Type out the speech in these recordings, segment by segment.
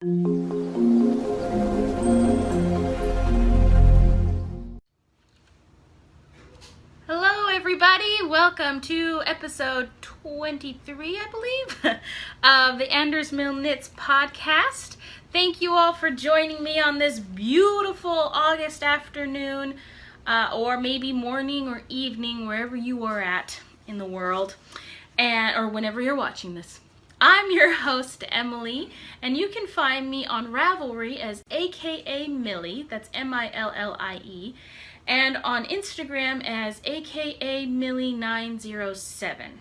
Hello everybody, welcome to episode 23, I believe, of the AndersMillknits podcast. Thank you all for joining me on this beautiful August afternoon, or maybe morning or evening, wherever you are at in the world, or whenever you're watching this. I'm your host, Emily, and you can find me on Ravelry as AKA Millie, that's M-I-L-L-I-E, and on Instagram as AKA Millie907.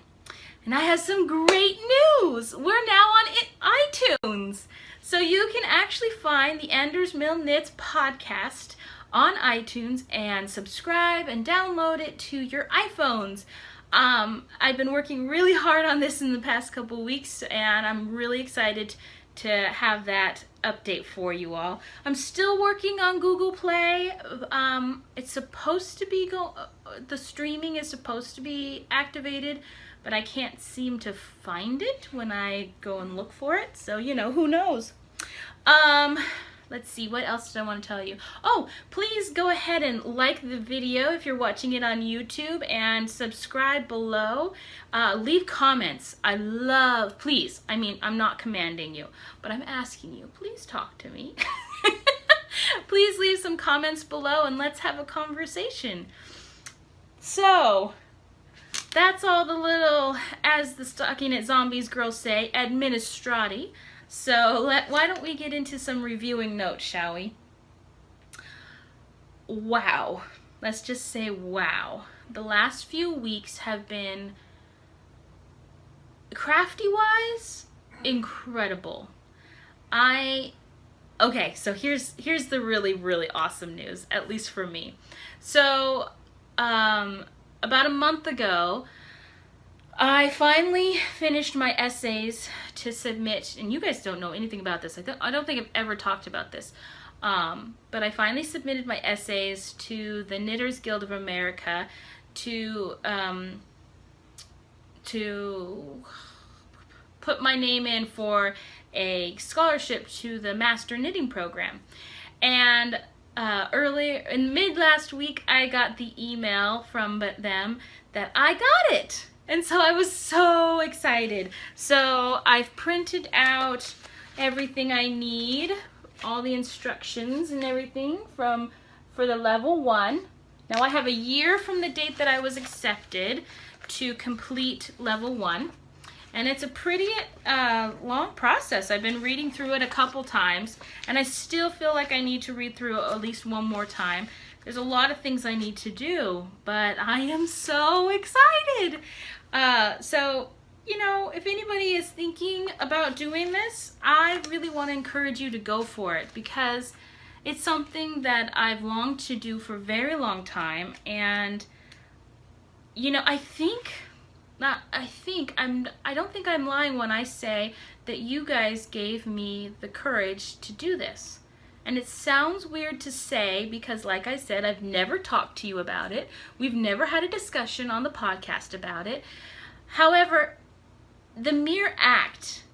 And I have some great news! We're now on iTunes! So you can actually find the AndersMillknits podcast on iTunes and subscribe and download it to your iPhones. I've been working really hard on this in the past couple weeks, and I'm really excited to have that update for you all. I'm still working on Google Play. It's supposed to be the streaming is supposed to be activated, but I can't seem to find it when I go and look for it. So, who knows? Let's see, what else did I want to tell you? Oh, please go ahead and like the video if you're watching it on YouTube, and subscribe below. Leave comments. Please, I'm not commanding you, but I'm asking you, please talk to me. Please leave some comments below and let's have a conversation. So, that's all the little, as the Stockinette Zombies girls say, administrati. So why don't we get into some reviewing notes, shall we? Wow. Let's just say wow. The last few weeks have been, crafty-wise, incredible. Okay, so here's the really, really awesome news, at least for me. So, about a month ago, I finally finished my essays to submit, and you guys don't know anything about this. I don't think I've ever talked about this, but I finally submitted my essays to the Knitters Guild of America to put my name in for a scholarship to the Master Knitting Program. And earlier, in mid last week, I got the email from them that I got it. And so I was so excited. So I've printed out everything I need, all the instructions and everything for the level 1. Now I have a year from the date that I was accepted to complete level 1. And it's a pretty long process. I've been reading through it a couple times, and I still feel like I need to read through it at least one more time. There's a lot of things I need to do, but I am so excited. So, if anybody is thinking about doing this, I really want to encourage you to go for it, because it's something that I've longed to do for a very long time. And, I don't think I'm lying when I say that you guys gave me the courage to do this. And it sounds weird to say because, like I said, I've never talked to you about it. We've never had a discussion on the podcast about it. However, the mere act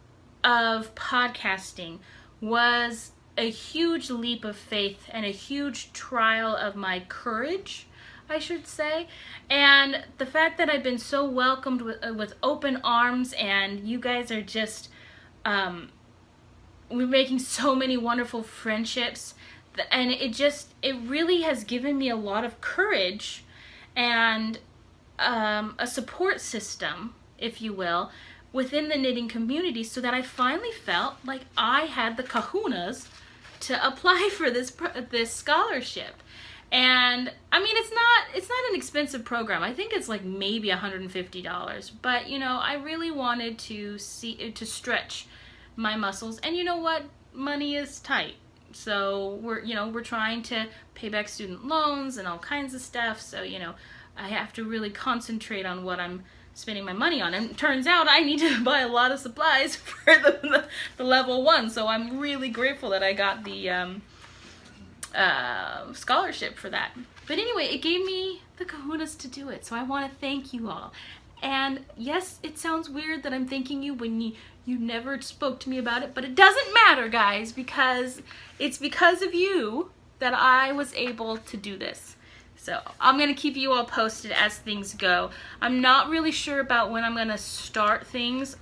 of podcasting was a huge leap of faith and a huge trial of my courage, I should say. And the fact that I've been so welcomed with open arms, and you guys are just... we're making so many wonderful friendships, and it really has given me a lot of courage and a support system, if you will, within the knitting community, so that I finally felt like I had the kahunas to apply for this scholarship. And it's not an expensive program. I think it's like maybe $150, but I really wanted to stretch my muscles, and you know what, money is tight, so we're trying to pay back student loans and all kinds of stuff, so I have to really concentrate on what I'm spending my money on. And it turns out I need to buy a lot of supplies for the level 1, so I'm really grateful that I got the scholarship for that. But anyway, it gave me the kahunas to do it, so I want to thank you all. And yes, it sounds weird that I'm thanking you when you never spoke to me about it, but it doesn't matter, guys, because it's because of you that I was able to do this. So I'm going to keep you all posted as things go. I'm not really sure about when I'm going to start things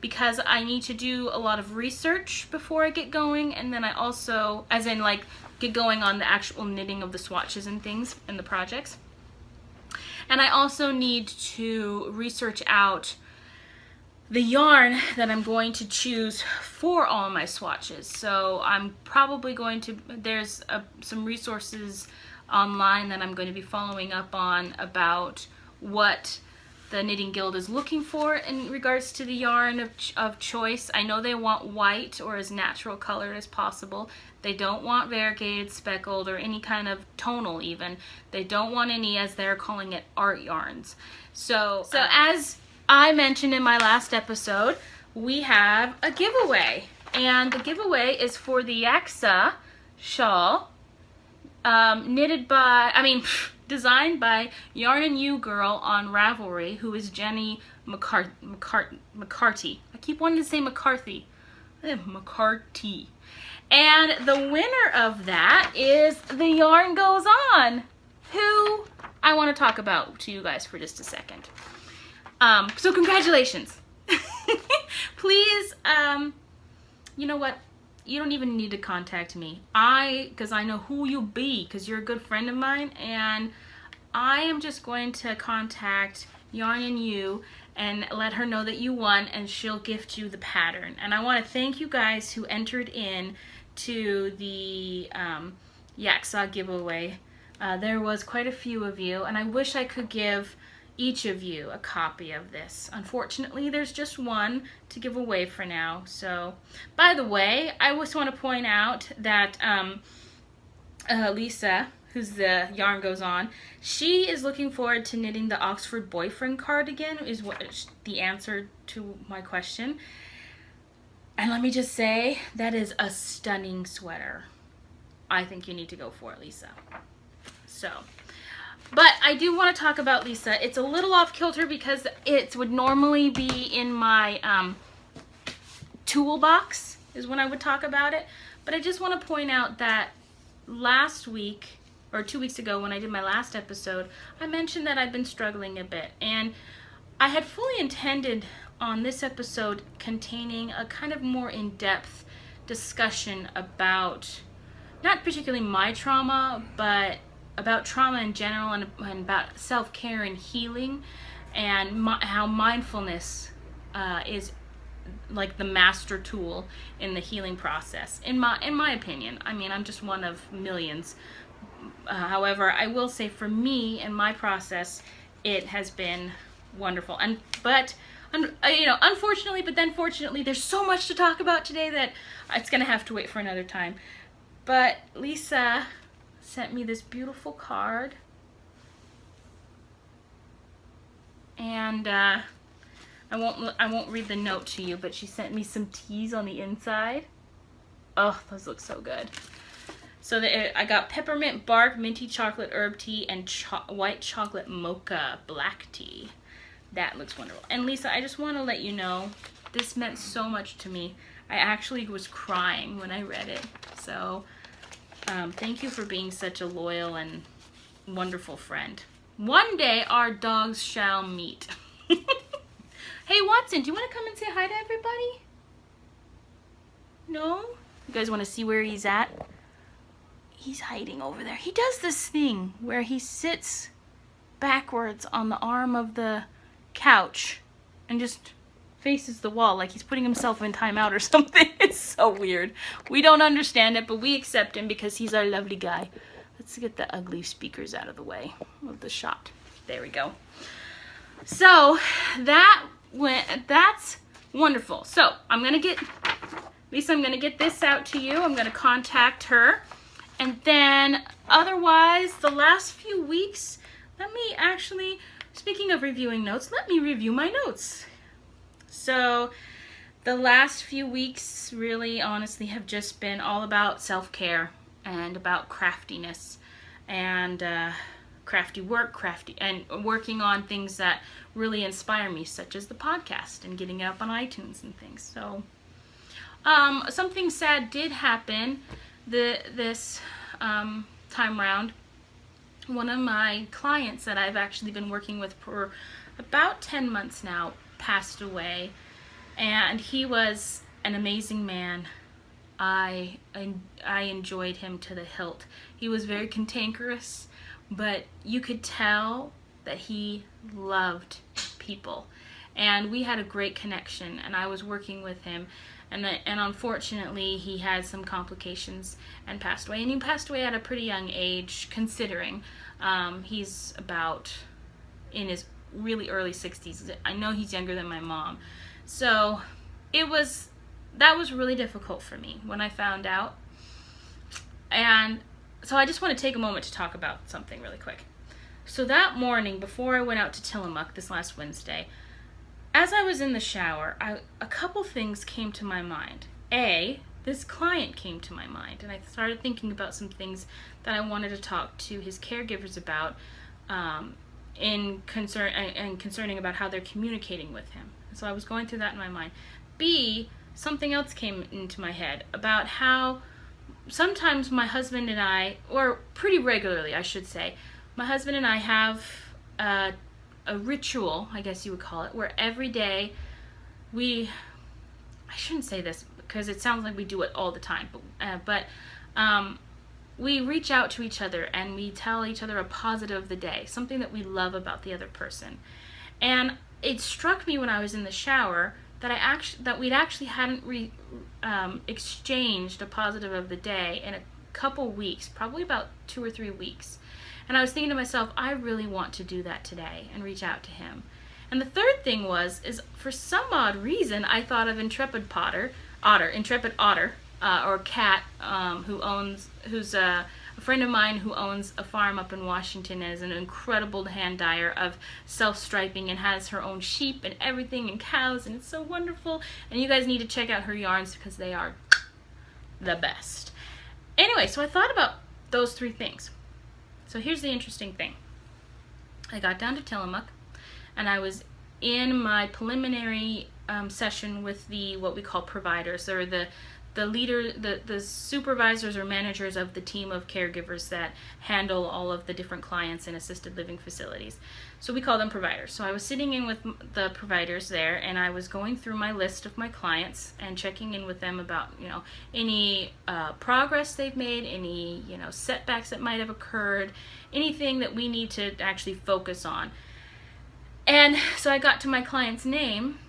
because I need to do a lot of research before I get going, and then I also, as in like, get going on the actual knitting of the swatches and things and the projects. And I also need to research out the yarn that I'm going to choose for all my swatches. So I'm probably going to, there's some resources online that I'm going to be following up on about what the Knitting Guild is looking for in regards to the yarn of choice. I know they want white or as natural colored as possible. They don't want variegated, speckled, or any kind of tonal even. They don't want any, as they're calling it, art yarns. So as I mentioned in my last episode, we have a giveaway. And the giveaway is for the Yaksa shawl, designed by Yarn and You Girl on Ravelry, who is Jenny McCarty. I keep wanting to say McCarthy. McCarty. And the winner of that is the Yarn Goes On, who I want to talk about to you guys for just a second. So congratulations. Please, you know what? You don't even need to contact me. Because I know who you be, because you're a good friend of mine, and I am just going to contact Yarn and You and let her know that you won, and she'll gift you the pattern. And I want to thank you guys who entered in to the Yaksa giveaway. There was quite a few of you, and I wish I could give each of you a copy of this. Unfortunately, there's just one to give away for now. So, by the way, I just want to point out that Lisa, who's the Yarn Goes On, she is looking forward to knitting the Oxford Boyfriend cardigan, is what the answer to my question. And let me just say, that is a stunning sweater. I think you need to go for it, Lisa. So, but I do want to talk about Lisa. It's a little off kilter because it would normally be in my toolbox is when I would talk about it. But I just want to point out that last week, or 2 weeks ago when I did my last episode, I mentioned that I've been struggling a bit. And I had fully intended on this episode containing a kind of more in-depth discussion about, not particularly my trauma, but about trauma in general, and about self-care and healing, and how mindfulness is like the master tool in the healing process, in my opinion. I mean, I'm just one of millions. However, I will say for me and my process, it has been wonderful. But you know, unfortunately, but then fortunately, there's so much to talk about today that it's gonna have to wait for another time. But Lisa sent me this beautiful card, and I won't read the note to you, but she sent me some teas on the inside. Oh, those look so good. So I got peppermint bark, minty chocolate herb tea, and white chocolate mocha black tea. That looks wonderful. And Lisa, I just want to let you know, this meant so much to me. I actually was crying when I read it. So thank you for being such a loyal and wonderful friend. One day our dogs shall meet. Hey Watson, do you want to come and say hi to everybody? No? You guys want to see where he's at? He's hiding over there. He does this thing where he sits backwards on the arm of the couch and just faces the wall like he's putting himself in timeout or something. It's so weird. We don't understand it, but we accept him because he's our lovely guy. Let's get the ugly speakers out of the way of the shot. There we go. So that's wonderful. So I'm gonna get Lisa, I'm gonna get this out to you. I'm gonna contact her, and then otherwise the last few weeks, let me actually, speaking of reviewing notes, let me review my notes. So the last few weeks really honestly have just been all about self-care and about craftiness, and crafty work, and working on things that really inspire me, such as the podcast and getting it up on iTunes and things. So something sad did happen this time round. One of my clients that I've actually been working with for about 10 months now passed away, and he was an amazing man. I enjoyed him to the hilt. He was very cantankerous, but you could tell that he loved people, and we had a great connection, and I was working with him, and unfortunately he had some complications and passed away, and he passed away at a pretty young age, considering he's about in his really early 60s. I know he's younger than my mom. So that was really difficult for me when I found out. And so I just want to take a moment to talk about something really quick. So that morning, before I went out to Tillamook this last Wednesday, as I was in the shower, a couple things came to my mind. This client came to my mind, and I started thinking about some things that I wanted to talk to his caregivers about, concerning about how they're communicating with him. So I was going through that in my mind. B, something else came into my head about how sometimes my husband and I, or pretty regularly I should say, my husband and I have a ritual, I guess you would call it, where every day I shouldn't say this because it sounds like we do it all the time, but we reach out to each other and we tell each other a positive of the day, something that we love about the other person. And it struck me when I was in the shower that we hadn't exchanged a positive of the day in a couple weeks, probably about 2 or 3 weeks. And I was thinking to myself, I really want to do that today and reach out to him. And the third thing is for some odd reason, I thought of Intrepid Otter, or Cat, who's a friend of mine who owns a farm up in Washington and is an incredible hand dyer of self-striping and has her own sheep and everything and cows, and it's so wonderful. And you guys need to check out her yarns because they are the best. Anyway, so I thought about those 3 things. So here's the interesting thing. I got down to Tillamook, and I was in my preliminary session with what we call providers, or the supervisors or managers of the team of caregivers that handle all of the different clients in assisted living facilities. So we call them providers. So I was sitting in with the providers there, and I was going through my list of my clients and checking in with them about, any progress they've made, any, setbacks that might have occurred, anything that we need to actually focus on. And so I got to my client's name,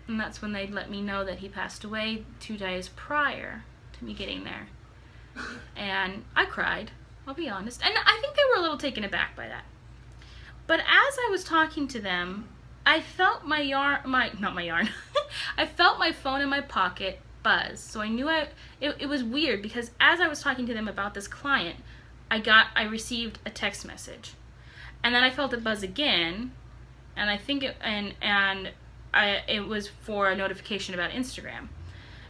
and that's when they let me know that he passed away 2 days prior to me getting there. And I cried, I'll be honest. And I think they were a little taken aback by that. But as I was talking to them, I felt I felt my phone in my pocket buzz. So I knew it was weird, because as I was talking to them about this client, I received a text message. And then I felt it buzz again, and I think it was for a notification about Instagram.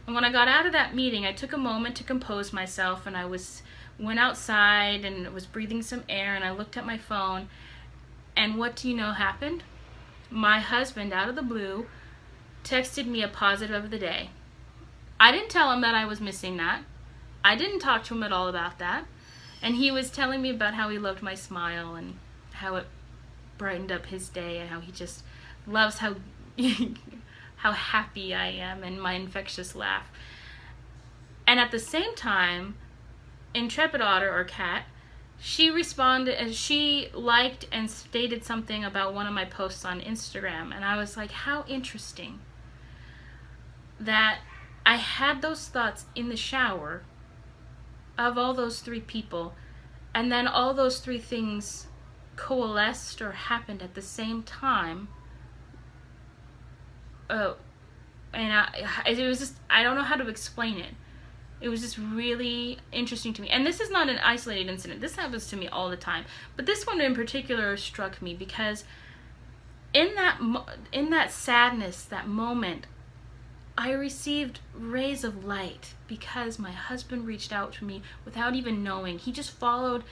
And when I got out of that meeting, I took a moment to compose myself, and I went outside and was breathing some air, and I looked at my phone, and what do you know happened? My husband, out of the blue, texted me a positive of the day. I didn't tell him that I was missing that. I didn't talk to him at all about that. And he was telling me about how he loved my smile and how it brightened up his day, and how he just loves how happy I am and my infectious laugh. And at the same time, Intrepid Otter, or Cat, she responded, and she liked and stated something about one of my posts on Instagram, and I was like, how interesting that I had those thoughts in the shower of all those 3 people, and then all those 3 things coalesced or happened at the same time. And it was just, I don't know how to explain it. It was just really interesting to me. And this is not an isolated incident. This happens to me all the time. But this one in particular struck me because in that sadness, that moment, I received rays of light because my husband reached out to me without even knowing. He just followed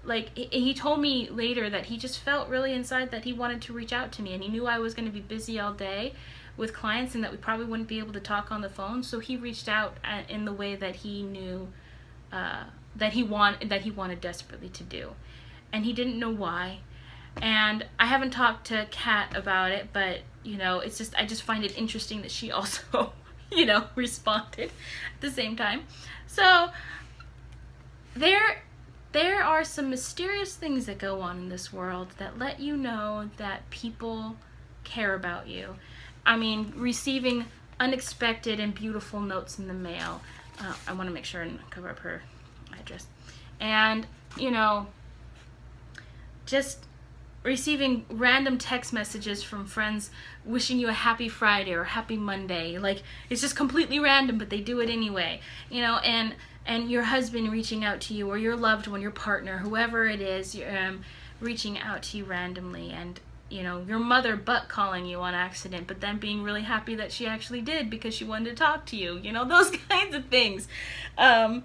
like, he told me later that he just felt really inside that he wanted to reach out to me, and he knew I was going to be busy all day with clients and that we probably wouldn't be able to talk on the phone. So he reached out in the way that he knew that he wanted desperately to do, and he didn't know why. And I haven't talked to Kat about it, but you know, it's just, I just find it interesting that she also you know, responded at the same time. So there are some mysterious things that go on in this world that let you know that people care about you. I mean, receiving unexpected and beautiful notes in the mail. I want to make sure and cover up her address. And, you know, just receiving random text messages from friends wishing you a happy Friday or happy Monday. Like, it's just completely random, but they do it anyway. You know, and your husband reaching out to you, or your loved one, your partner, whoever it is, reaching out to you randomly, and you know, your mother butt calling you on accident, but then being really happy that she actually did because she wanted to talk to you. You know, those kinds of things. The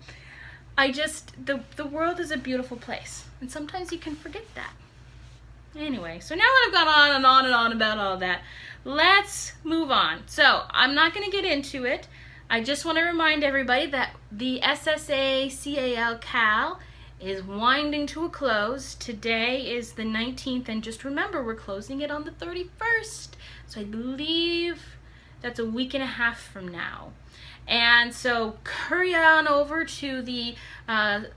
world is a beautiful place, and sometimes you can forget that. Anyway, so now that I've gone on and on and on about all that, let's move on. So I'm not going to get into it. I just want to remind everybody that the SSA CAL is winding to a close. Today is the 19th, and just remember, we're closing it on the 31st. So I believe that's a week and a half from now. And so hurry on over to the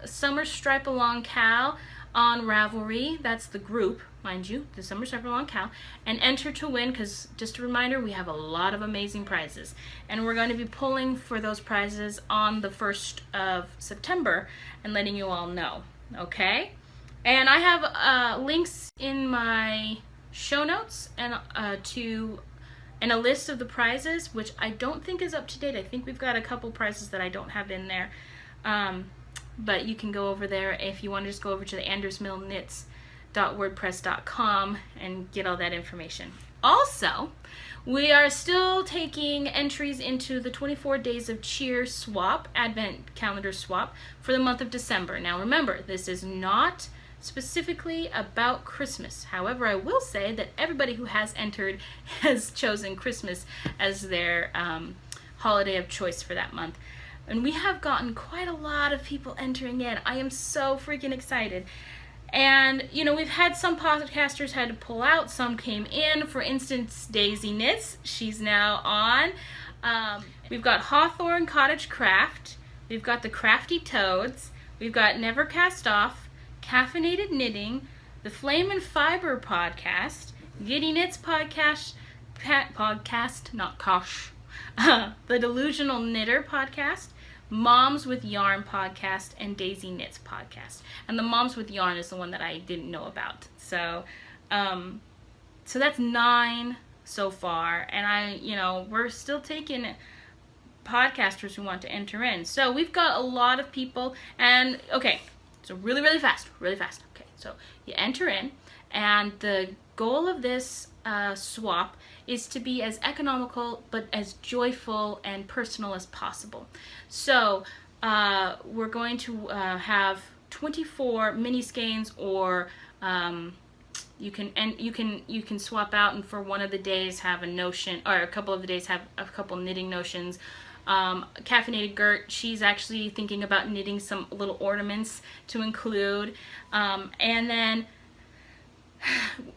Summer Stripe Along Cal on Ravelry. That's the group, mind you, the Summer Stripe Along Cal, and enter to win, because just a reminder, we have a lot of amazing prizes, and we're going to be pulling for those prizes on the 1st of September and letting you all know, okay? And I have links in my show notes and a list of the prizes, which I don't think is up to date. I think we've got a couple prizes that I don't have in there. But you can go over there if you want to just go over to the AndersMillknits.wordpress.com and get all that information. Also, we are still taking entries into the 24 Days of Cheer swap, Advent calendar swap, for the month of December. Now remember, this is not specifically about Christmas. However, I will say that everybody who has entered has chosen Christmas as their holiday of choice for that month. And we have gotten quite a lot of people entering in. I am so freaking excited. And, you know, we've had some podcasters had to pull out. Some came in. For instance, Daisy Knits. She's now on. We've got Hawthorne Cottage Craft. We've got the Crafty Toads. We've got Never Cast Off, Caffeinated Knitting, the Flame and Fiber Podcast, Giddy Knits Podcast, not Kosh, the Delusional Knitter Podcast, Moms with Yarn Podcast, and Daisy Knits Podcast. And the Moms with Yarn is the one that I didn't know about. So so that's 9 so far, and we're still taking podcasters who want to enter in. So we've got a lot of people, and okay, so really fast. Okay, so you enter in, and the goal of this swap is to be as economical but as joyful and personal as possible. So we're going to have 24 mini skeins, or you can swap out, and for one of the days have a notion, or a couple of the days have a couple knitting notions. Caffeinated Gert, she's actually thinking about knitting some little ornaments to include, and then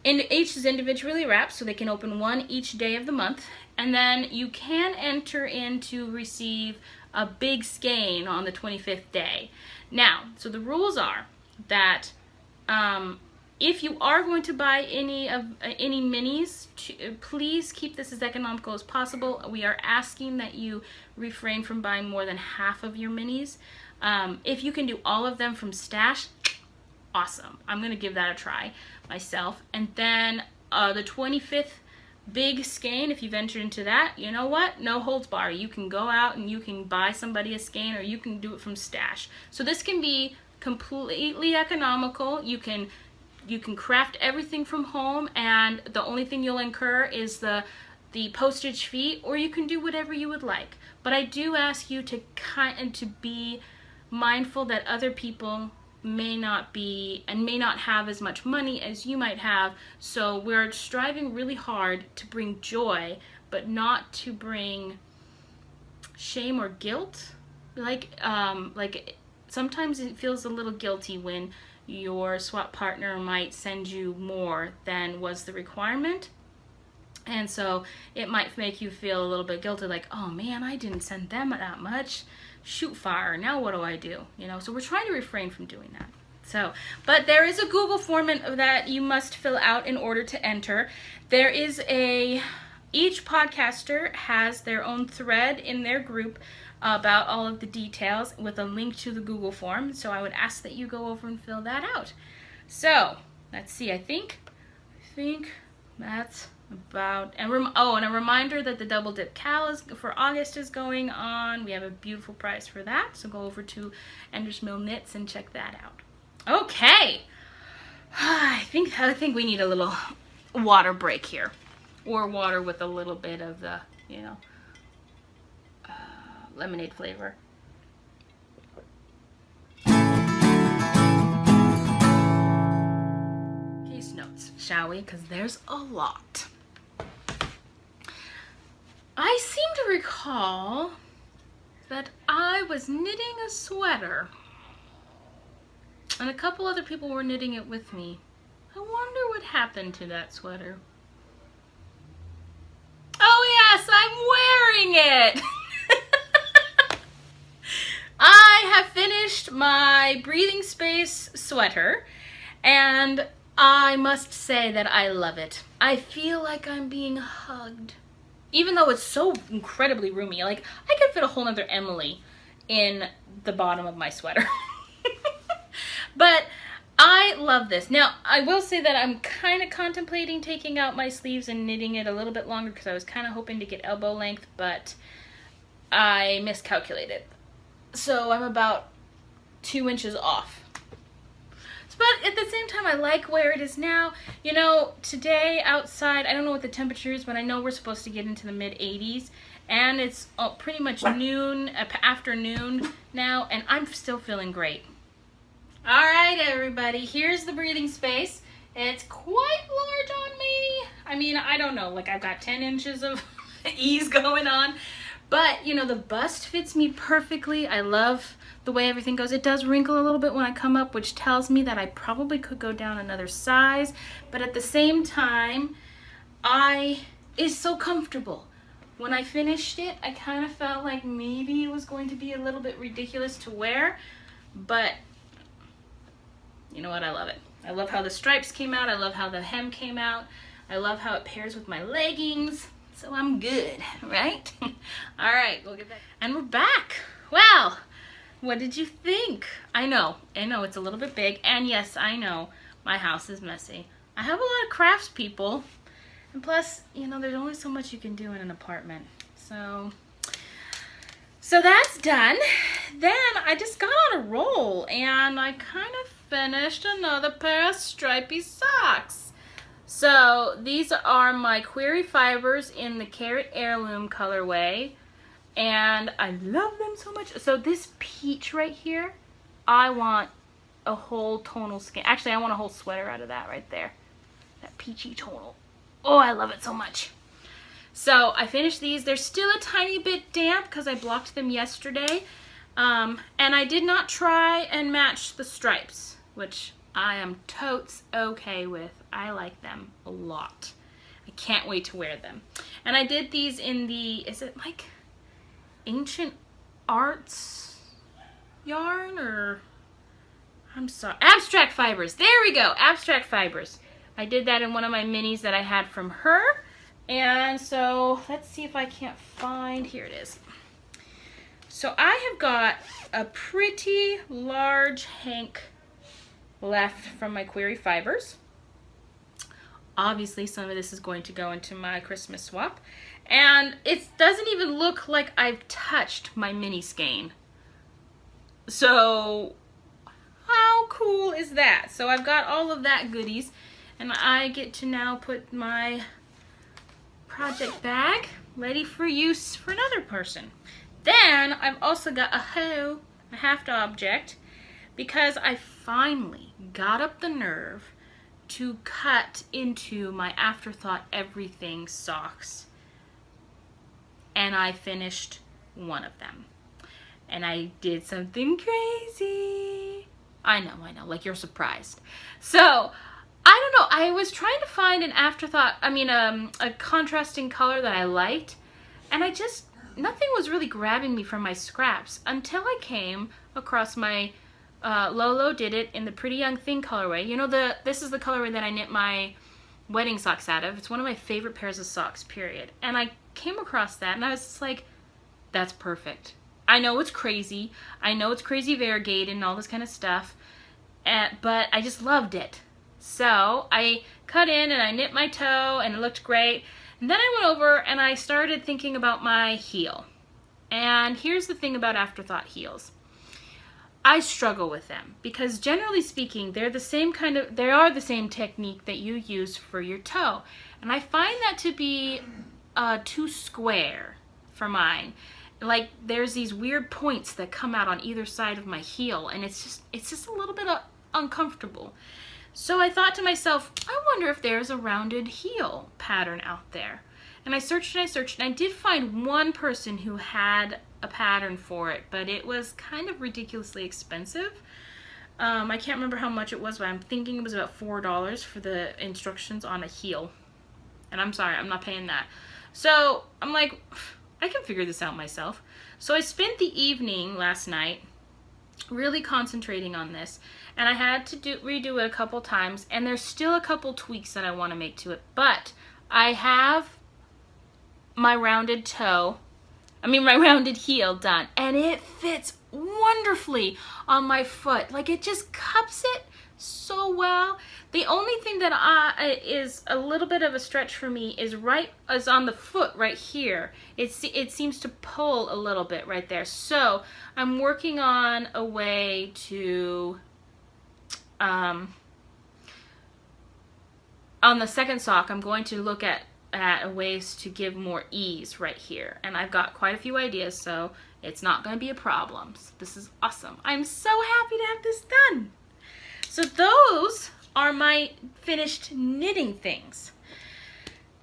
each is individually wrapped, so they can open one each day of the month, and then you can enter in to receive a big skein on the 25th day. Now, so the rules are that if you are going to buy any minis, please keep this as economical as possible. We are asking that you refrain from buying more than half of your minis. If you can do all of them from stash, awesome. I'm going to give that a try myself. And then the 25th big skein, if you've entered into that, you know what? No holds bar. You can go out and you can buy somebody a skein, or you can do it from stash. So this can be completely economical. You can craft everything from home, and the only thing you'll incur is the postage fee, or you can do whatever you would like. But I do ask you to be mindful that other people may not be and may not have as much money as you might have. So we're striving really hard to bring joy, but not to bring shame or guilt. Like sometimes it feels a little guilty when your swap partner might send you more than was the requirement. And so it might make you feel a little bit guilty, like, oh man, I didn't send them that much. Shoot fire, now what do I do? You know, so we're trying to refrain from doing that. So, but there is a Google form that you must fill out in order to enter. There is each podcaster has their own thread in their group about all of the details with a link to the Google form. So I would ask that you go over and fill that out. So, let's see, I think that's about, and a reminder that the double dip cal for August is going on. We have a beautiful price for that, so go over to AndersMillknits and check that out. Okay, I think we need a little water break here, or water with a little bit of the, you know, lemonade flavor. Case notes, shall we? Because there's a lot. I seem to recall that I was knitting a sweater and a couple other people were knitting it with me. I wonder what happened to that sweater. Oh yes, I'm wearing it! I have finished my breathing space sweater and I must say that I love it. I feel like I'm being hugged. Even though it's so incredibly roomy, like I could fit a whole nother Emily in the bottom of my sweater. But I love this. Now, I will say that I'm kind of contemplating taking out my sleeves and knitting it a little bit longer because I was kind of hoping to get elbow length, but I miscalculated. So I'm about 2 inches off. But at the same time, I like where it is now. You know, today outside, I don't know what the temperature is, but I know we're supposed to get into the mid-80s. And it's pretty much noon, afternoon now, and I'm still feeling great. All right, everybody, here's the breathing space. It's quite large on me. I mean, I don't know, like I've got 10 inches of ease going on. But, you know, the bust fits me perfectly. I love the way everything goes. It does wrinkle a little bit when I come up, which tells me that I probably could go down another size. But at the same time, it's so comfortable. When I finished it, I kind of felt like maybe it was going to be a little bit ridiculous to wear. But, you know what? I love it. I love how the stripes came out. I love how the hem came out. I love how it pairs with my leggings. So I'm good, right? All right, we'll get back. And we're back. Well, what did you think? I know it's a little bit big. And yes, I know my house is messy. I have a lot of crafts people. And plus, you know, there's only so much you can do in an apartment. So that's done. Then I just got on a roll and I kind of finished another pair of stripy socks. So these are my Query Fibers in the Carrot Heirloom colorway, and I love them so much. So this peach right here, I want a whole tonal skin. Actually, I want a whole sweater out of that right there. That peachy tonal. Oh, I love it so much. So I finished these. They're still a tiny bit damp because I blocked them yesterday. And I did not try and match the stripes, which I am totes okay with. I like them a lot. I can't wait to wear them. And I did these in the, is it like Ancient Arts yarn, or I'm sorry, Abstract Fibers. There we go, Abstract Fibers. I did that in one of my minis that I had from her. And so let's see if I can't find, here it is. So I have got a pretty large hank left from my Query Fibers. Obviously some of this is going to go into my Christmas swap, and it doesn't even look like I've touched my mini skein. So how cool is that? So I've got all of that goodies, and I get to now put my project bag ready for use for another person. Then I've also got a haft object because I finally got up the nerve to cut into my Afterthought Everything socks. And I finished one of them. And I did something crazy. I know, like you're surprised. So, I don't know, I was trying to find an a contrasting color that I liked, and nothing was really grabbing me from my scraps until I came across my Lolo Did It in the Pretty Young Thing colorway. You know, this is the colorway that I knit my wedding socks out of. It's one of my favorite pairs of socks, period. And I came across that, and I was just like, that's perfect. I know it's crazy. I know it's crazy variegated and all this kind of stuff, but I just loved it. So I cut in and I knit my toe and it looked great. And then I went over and I started thinking about my heel. And here's the thing about Afterthought heels. I struggle with them because generally speaking, they are the same technique that you use for your toe. And I find that to be too square for mine. Like there's these weird points that come out on either side of my heel, and it's just a little bit uncomfortable. So I thought to myself, I wonder if there's a rounded heel pattern out there. And I searched and I searched, and I did find one person who had a pattern for it, but it was kind of ridiculously expensive. I can't remember how much it was, but I'm thinking it was about $4 for the instructions on a heel. And I'm sorry, I'm not paying that. So I'm like, I can figure this out myself. So I spent the evening last night really concentrating on this, and I had to redo it a couple times, and there's still a couple tweaks that I want to make to it, but I have my rounded heel done, and it fits wonderfully on my foot. Like, it just cups it so well. The only thing that is a little bit of a stretch for me is on the foot right here. It seems to pull a little bit right there. So I'm working on a way to on the second sock, I'm going to look at ways to give more ease right here, and I've got quite a few ideas, so it's not going to be a problem. So this is awesome. I'm so happy to have this done. So those are my finished knitting things.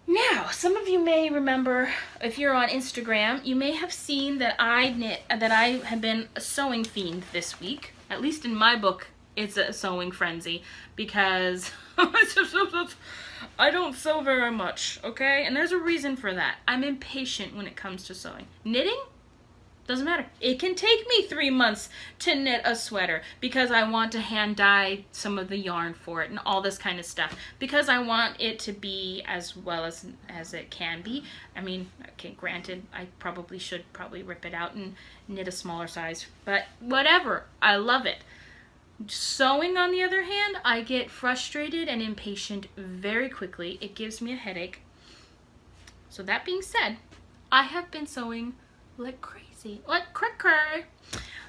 Now, some of you may remember, if you're on Instagram, you may have seen that I have been a sewing fiend this week. At least in my book, it's a sewing frenzy, because I don't sew very much, okay? And there's a reason for that. I'm impatient when it comes to sewing. Knitting? Doesn't matter. It can take me 3 months to knit a sweater because I want to hand dye some of the yarn for it and all this kind of stuff, because I want it to be as well as it can be. I mean, okay, granted, I should rip it out and knit a smaller size, but whatever. I love it. Sewing, on the other hand, I get frustrated and impatient very quickly. It gives me a headache. So that being said, I have been sewing like crazy, like cray-cray.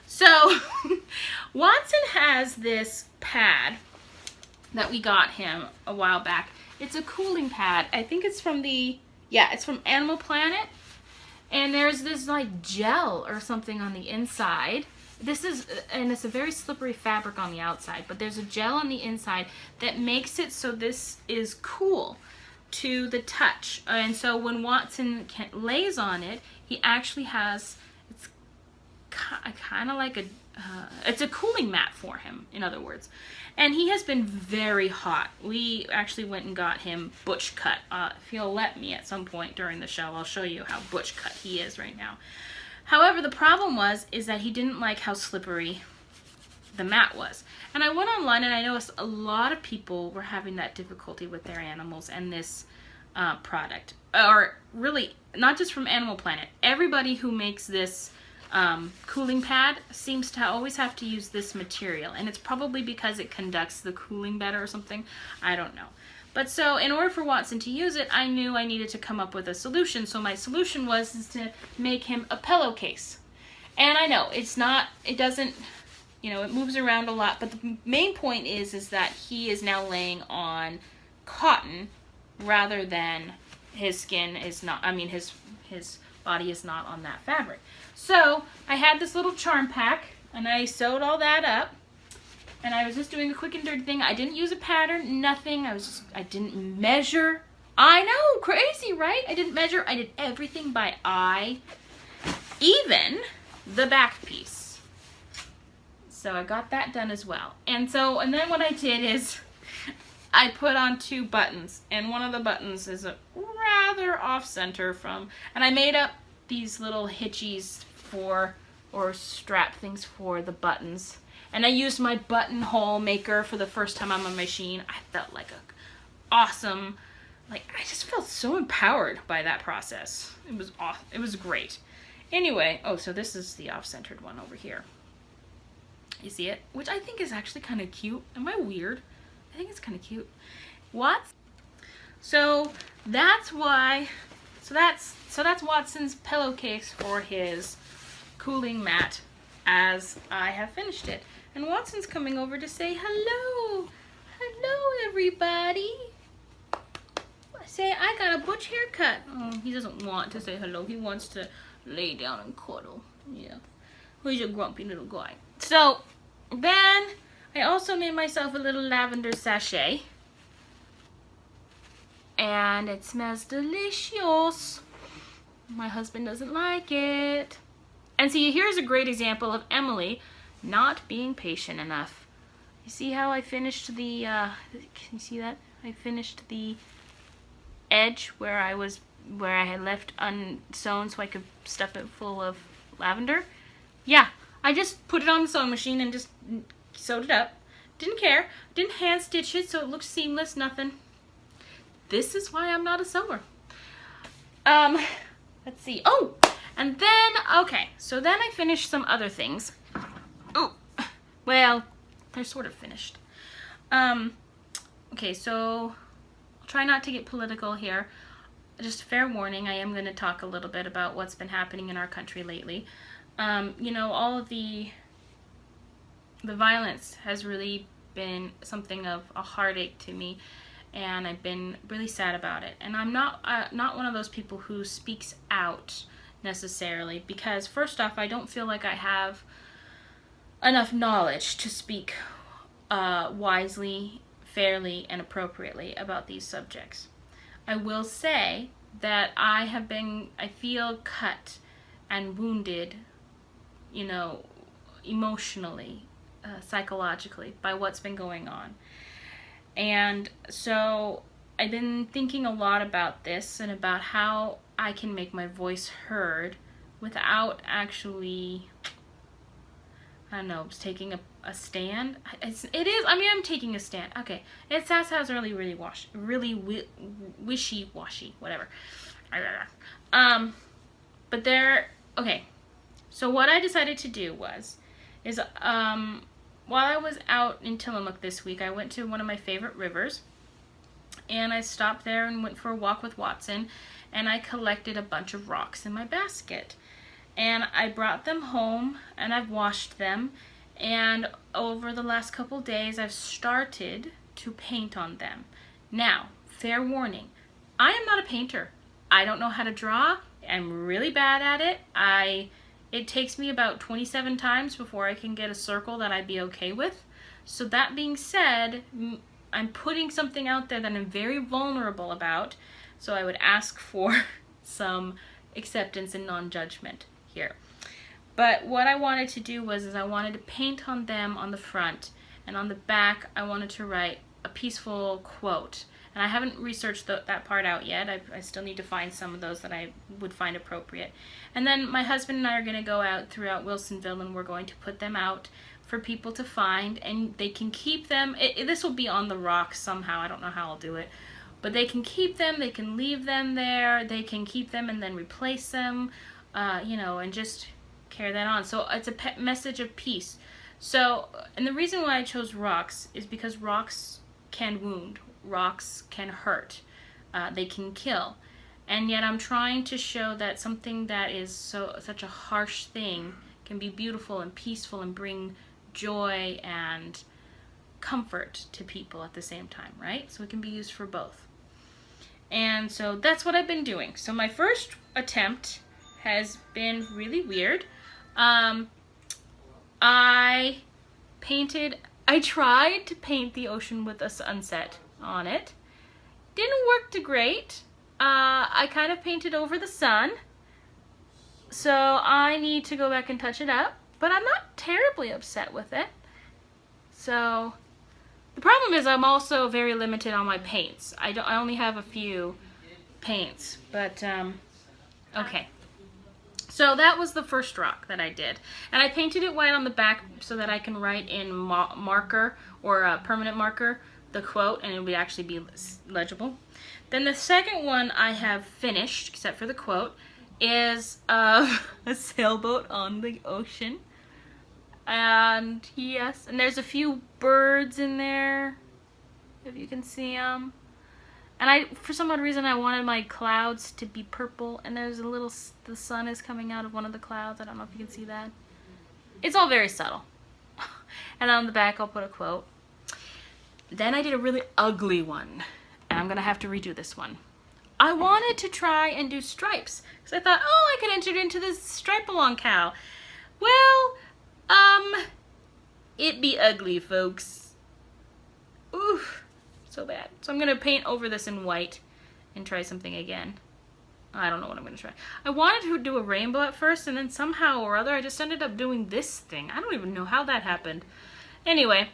So Watson has this pad that we got him a while back. It's a cooling pad. I think it's from it's from Animal Planet. And there's this like gel or something on the inside. And it's a very slippery fabric on the outside, but there's a gel on the inside that makes it so this is cool to the touch. And so when Watson lays on it, he actually has, it's kind of like it's a cooling mat for him, in other words. And he has been very hot. We actually went and got him butch cut. If he'll let me at some point during the show, I'll show you how butch cut he is right now. However, the problem is that he didn't like how slippery the mat was. And I went online and I noticed a lot of people were having that difficulty with their animals and this product. Or really, not just from Animal Planet. Everybody who makes this cooling pad seems to always have to use this material. And it's probably because it conducts the cooling better or something. I don't know. But so in order for Watson to use it, I knew I needed to come up with a solution. So my solution was to make him a pillowcase. And I know it doesn't, it moves around a lot, but the main point is that he is now laying on cotton rather than his skin is not, his body is not on that fabric. So I had this little charm pack and I sewed all that up. And I was just doing a quick and dirty thing. I didn't use a pattern, nothing. I didn't measure. I know, crazy, right? I didn't measure. I did everything by eye, even the back piece. So I got that done as well. And then what I did is I put on 2 buttons, and one of the buttons is a rather off center from, and I made up these little hitchies or strap things for the buttons. And I used my buttonhole maker for the first time on my machine. I felt like awesome, like I just felt so empowered by that process. It was awesome. It was great. Anyway, oh, so this is the off-centered one over here. You see it? Which I think is actually kind of cute. Am I weird? I think it's kind of cute. What? So that's why. So that's Watson's pillowcase for his cooling mat, as I have finished it. And Watson's coming over to say hello. Hello, everybody. Say, I got a butch haircut. Oh, he doesn't want to say hello. He wants to lay down and cuddle. Yeah. He's a grumpy little guy. So, then I also made myself a little lavender sachet. And it smells delicious. My husband doesn't like it. And see, here's a great example of Emily not being patient enough. You see how I finished the, can you see that? I finished the edge where I had left unsewn so I could stuff it full of lavender. Yeah, I just put it on the sewing machine and just sewed it up. Didn't care. Didn't hand stitch it so it looked seamless, nothing. This is why I'm not a sewer. Let's see. Oh, and then, okay, so then I finished some other things. Oh, well, they're sort of finished. Okay, so I'll try not to get political here. Just fair warning, I am going to talk a little bit about what's been happening in our country lately. You know, all of the violence has really been something of a heartache to me, and I've been really sad about it. And I'm not one of those people who speaks out necessarily, because first off, I don't feel like I have enough knowledge to speak wisely, fairly, and appropriately about these subjects. I will say that I feel cut and wounded, you know, emotionally, psychologically, by what's been going on. And so I've been thinking a lot about this and about how I can make my voice heard without actually, I don't know, taking a stand. I'm taking a stand. Okay, it sounds really wishy-washy, whatever. But okay. So what I decided to do is while I was out in Tillamook this week, I went to one of my favorite rivers, and I stopped there and went for a walk with Watson, and I collected a bunch of rocks in my basket. And I brought them home, and I've washed them, and over the last couple days, I've started to paint on them. Now, fair warning, I am not a painter. I don't know how to draw. I'm really bad at it. It takes me about 27 times before I can get a circle that I'd be okay with. So that being said, I'm putting something out there that I'm very vulnerable about. So I would ask for some acceptance and non-judgment here. But what I wanted to do is I wanted to paint on them on the front, and on the back I wanted to write a peaceful quote. And I haven't researched that part out yet. I still need to find some of those that I would find appropriate. And then my husband and I are going to go out throughout Wilsonville, and we're going to put them out for people to find, and they can keep them. This will be on the rocks somehow. I don't know how I'll do it. But they can keep them, they can leave them there, they can keep them and then replace them, you know, and just carry that on. So it's a message of peace. So, and the reason why I chose rocks is because rocks can wound. Rocks can hurt, they can kill, and yet I'm trying to show that something that is such a harsh thing can be beautiful and peaceful and bring joy and comfort to people at the same time, right? So it can be used for both. And so that's what I've been doing. So my first attempt has been really weird. I painted I tried to paint the ocean with a sunset on it. Didn't work too great. I kind of painted over the sun. So I need to go back and touch it up. But I'm not terribly upset with it. So the problem is I'm also very limited on my paints. I only have a few paints. But okay. So that was the first rock that I did. And I painted it white on the back so that I can write in marker or a permanent marker the quote, and it would actually be legible. Then the second one I have finished, except for the quote, is a sailboat on the ocean. And yes, and there's a few birds in there, if you can see them. And for some odd reason, I wanted my clouds to be purple, and there's a little, the sun is coming out of one of the clouds. I don't know if you can see that. It's all very subtle. And on the back, I'll put a quote. Then I did a really ugly one, and I'm gonna have to redo this one. I wanted to try and do stripes, because I thought, oh, I could enter into this stripe-along cow. Well, it be ugly, folks. Oof. So bad. So I'm gonna paint over this in white and try something again. I don't know what I'm gonna try. I wanted to do a rainbow at first, and then somehow or other I just ended up doing this thing. I don't even know how that happened. Anyway,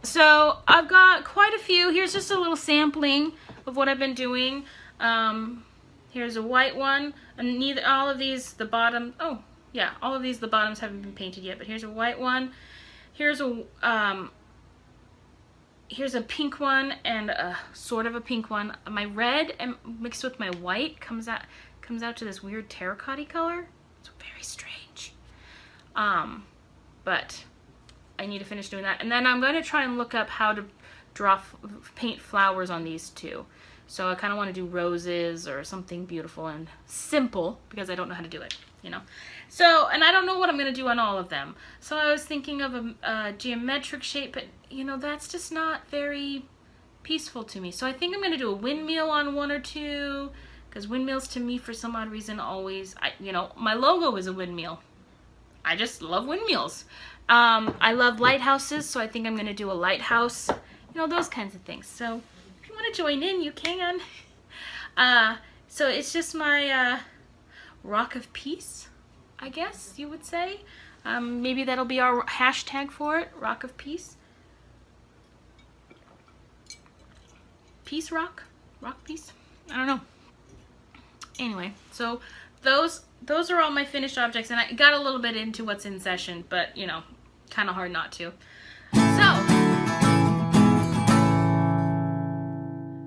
so I've got quite a few. Here's just a little sampling of what I've been doing. Here's a white one, and all of these, the bottom, oh yeah, all of these, the bottoms haven't been painted yet, but here's a white one. Here's a pink one and a sort of a pink one. My red and mixed with my white comes out to this weird terracotta color. It's very strange. But I need to finish doing that. And then I'm going to try and look up how to paint flowers on these two. So I kind of want to do roses or something beautiful and simple because I don't know how to do it, you know. So, and I don't know what I'm going to do on all of them. So I was thinking of a geometric shape, but, you know, that's just not very peaceful to me. So I think I'm going to do a windmill on one or two, because windmills to me, for some odd reason, always, you know, my logo is a windmill. I just love windmills. I love lighthouses, so I think I'm going to do a lighthouse, you know, those kinds of things. So if you want to join in, you can. So it's just my rock of peace, I guess you would say. Maybe that'll be our hashtag for it, Rock of Peace. Peace rock? Rock peace? I don't know. Anyway, so those are all my finished objects, and I got a little bit into what's in session, but, you know, kind of hard not to.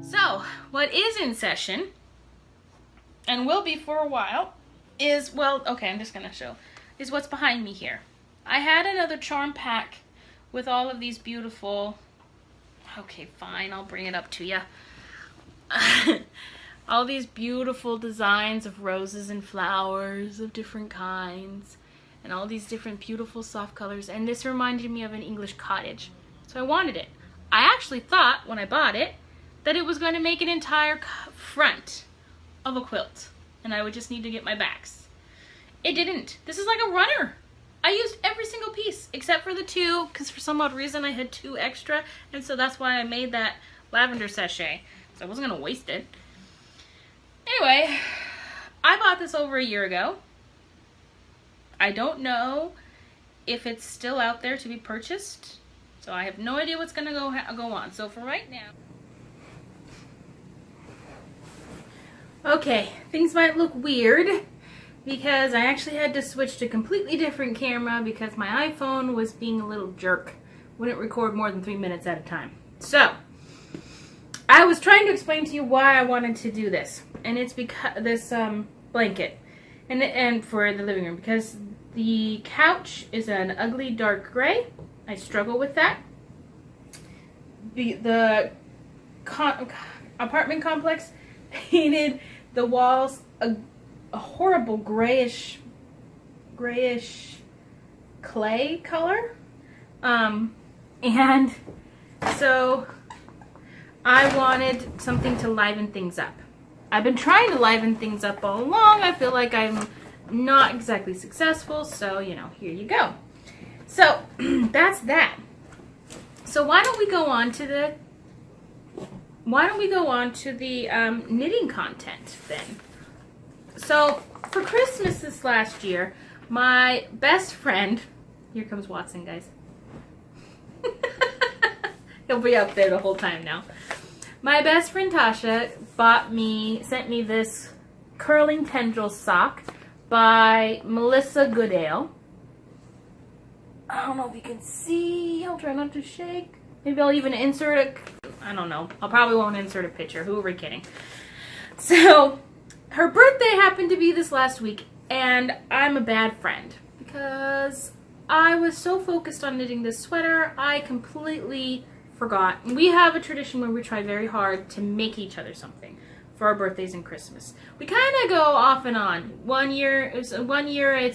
So what is in session, and will be for a while, is, well, okay, I'm just gonna show, is what's behind me here. I had another charm pack with all of these beautiful, okay, fine, I'll bring it up to you. All these beautiful designs of roses and flowers of different kinds, and all these different beautiful soft colors, and this reminded me of an English cottage, so I wanted it. I actually thought, when I bought it, that it was going to make an entire front of a quilt, and I would just need to get my backs. It didn't. This is like a runner. I used every single piece except for the two, because for some odd reason I had two extra, and so that's why I made that lavender sachet, so I wasn't going to waste it. Anyway, I bought this over a year ago. I don't know if it's still out there to be purchased, so I have no idea what's going to go on. So for right now, okay, things might look weird because I actually had to switch to a completely different camera because my iPhone was being a little jerk. Wouldn't record more than 3 minutes at a time. So I was trying to explain to you why I wanted to do this, and it's because this blanket, and for the living room, because the couch is an ugly dark gray. I struggle with that. The apartment complex painted the walls a horrible grayish clay color, and so I wanted something to liven things up. I've been trying to liven things up all along. I feel like I'm not exactly successful, so, you know, here you go. So that's that. So why don't we go on to the knitting content then? So for Christmas this last year, my best friend, here comes Watson, guys. He'll be up there the whole time now. My best friend Tasha sent me this curling tendril sock by Melissa Goodale. I don't know if you can see. I'll try not to shake. Maybe I'll even insert a, I don't know. I probably won't insert a picture. Who are we kidding? So, her birthday happened to be this last week, and I'm a bad friend because I was so focused on knitting this sweater, I completely forgot. We have a tradition where we try very hard to make each other something for our birthdays and Christmas. We kind of go off and on. One year it's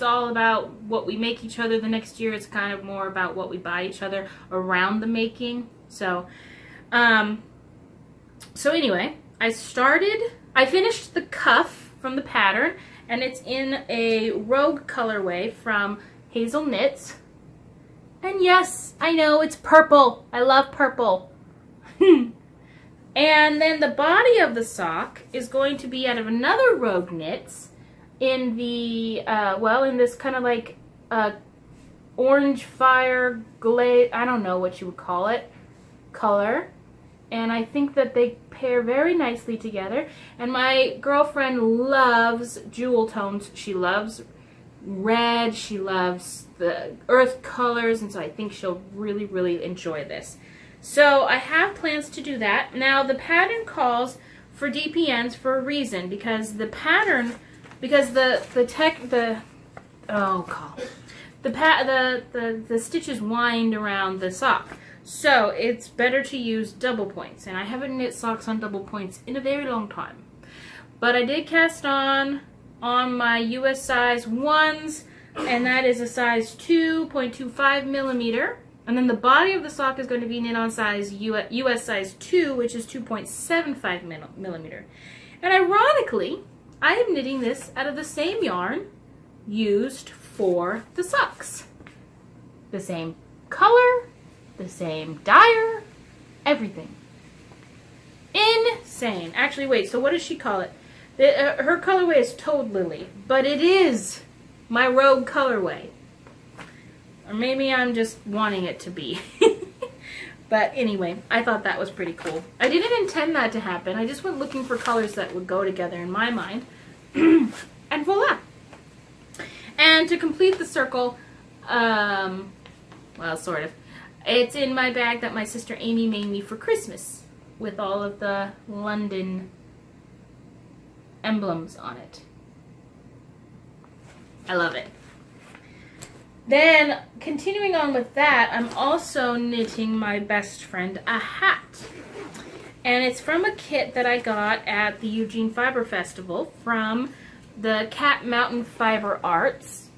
all about what we make each other. The next year it's kind of more about what we buy each other around the making. So, anyway, I finished the cuff from the pattern, and it's in a Rogue colorway from Hazel Knits. And yes, I know it's purple. I love purple. And then the body of the sock is going to be out of another Rogue Knits in the, in this kind of like orange fire glaze, I don't know what you would call it, color. And I think that they pair very nicely together. And my girlfriend loves jewel tones. She loves red, she loves the earth colors, and so I think she'll really, really enjoy this. So I have plans to do that. Now the pattern calls for DPNs for a reason, because the pattern, because the stitches wind around the sock. So it's better to use double points, and I haven't knit socks on double points in a very long time. But I did cast on my US size 1s, and that is a size 2.25 millimeter. And then the body of the sock is going to be knit on size US size 2, which is 2.75 millimeter. And ironically, I am knitting this out of the same yarn used for the socks. The same color, the same dyer, everything. Insane. Actually, wait, so what does she call it? Her colorway is Toad Lily, but it is my Rogue colorway. Or maybe I'm just wanting it to be. But anyway, I thought that was pretty cool. I didn't intend that to happen. I just went looking for colors that would go together in my mind. And voila! And to complete the circle, well, sort of, it's in my bag that my sister Amy made me for Christmas with all of the London emblems on it. I love it. Then, continuing on with that, I'm also knitting my best friend a hat. And it's from a kit that I got at the Eugene Fiber Festival from the Cat Mountain Fiber Arts.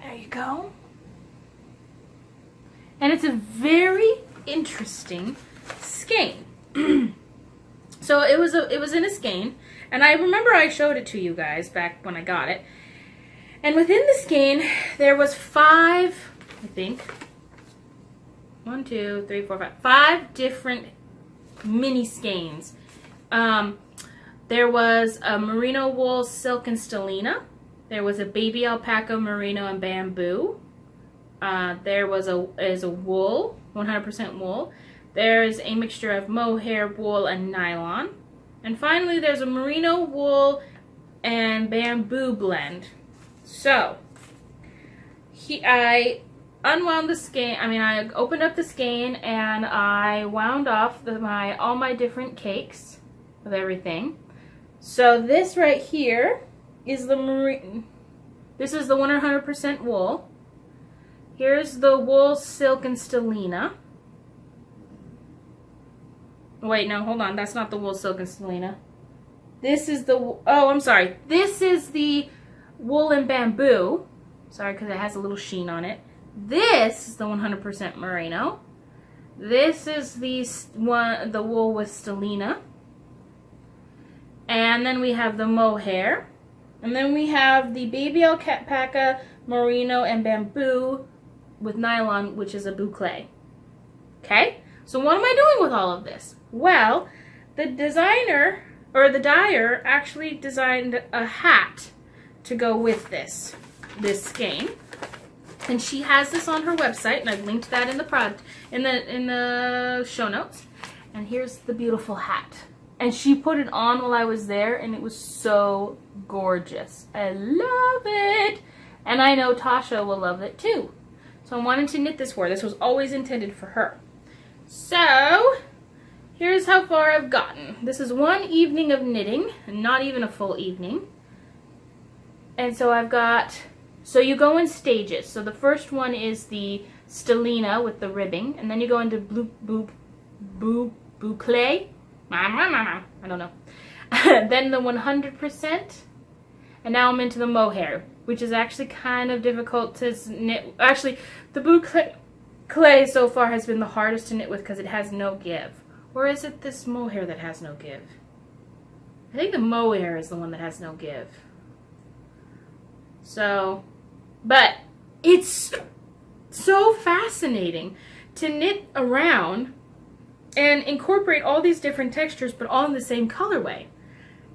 There you go. And it's a very interesting skein. So it was in a skein, and I remember I showed it to you guys back when I got it. And within the skein, there was 5, I think, 1, 2, 3, 4, 5, 5 different mini skeins. There was a merino wool, silk, and stellina. There was a baby alpaca, merino, and bamboo. There was a wool, 100% wool. There's a mixture of mohair, wool, and nylon. And finally, there's a merino wool and bamboo blend. So, I unwound the skein. I opened up the skein and I wound off all my different cakes of everything. So this right here is the merino. This is the 100% wool. Here's the wool, silk, and stellina. Wait, no, hold on. That's not the wool, silk, and stellina. This is the, oh, I'm sorry. This is the wool and bamboo. Sorry, because it has a little sheen on it. This is the 100% merino. This is the wool with stellina. And then we have the mohair. And then we have the baby alpaca, merino, and bamboo with nylon, which is a boucle. Okay? So what am I doing with all of this? Well, the designer, or the dyer, actually designed a hat to go with this skein. And she has this on her website, and I've linked that in the show notes. And here's the beautiful hat. And she put it on while I was there, and it was so gorgeous. I love it. And I know Tasha will love it too. So I wanted to knit this for her. This was always intended for her. So here's how far I've gotten. This is one evening of knitting, and not even a full evening. And so I've got, so you go in stages. So the first one is the stellina with the ribbing, and then you go into boucle. I don't know. Then the 100%, and now I'm into the mohair, which is actually kind of difficult to knit. Actually, the boucle so far has been the hardest to knit with because it has no give. Or is it this mohair that has no give? I think the mohair is the one that has no give. So, but it's so fascinating to knit around and incorporate all these different textures, but all in the same colorway.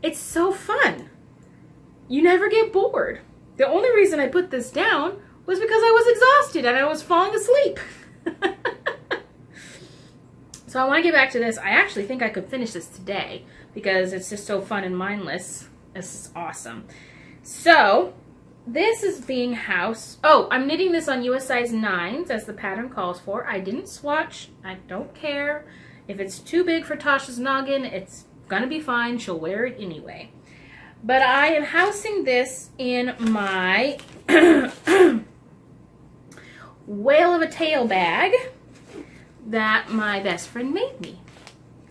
It's so fun. You never get bored. The only reason I put this down was because I was exhausted and I was falling asleep. So I want to get back to this. I actually think I could finish this today because it's just so fun and mindless. This is awesome. So this is being house. Oh, I'm knitting this on US size 9s as the pattern calls for. I didn't swatch. I don't care. If it's too big for Tasha's noggin, it's gonna be fine. She'll wear it anyway. But I am housing this in my whale of a tail bag that my best friend made me.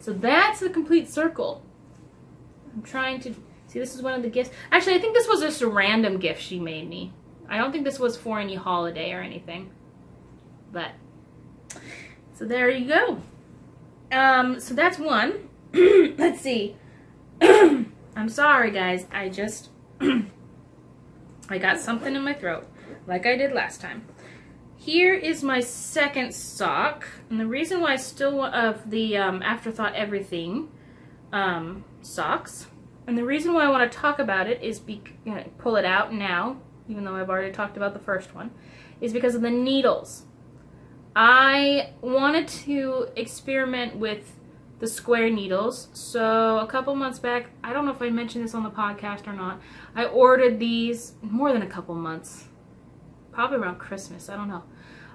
So that's the complete circle. I'm trying to see, this is one of the gifts. Actually, I think this was just a random gift she made me. I don't think this was for any holiday or anything. But, so there you go. So that's one. Let's see. I'm sorry, guys. I got something in my throat, like I did last time. Here is my second sock, and the reason why I still want of the Afterthought Everything socks, and the reason why I want to talk about it is pull it out now, even though I've already talked about the first one, is because of the needles. I wanted to experiment with the square needles, so a couple months back, I don't know if I mentioned this on the podcast or not, I ordered these more than a couple months, probably around Christmas, I don't know.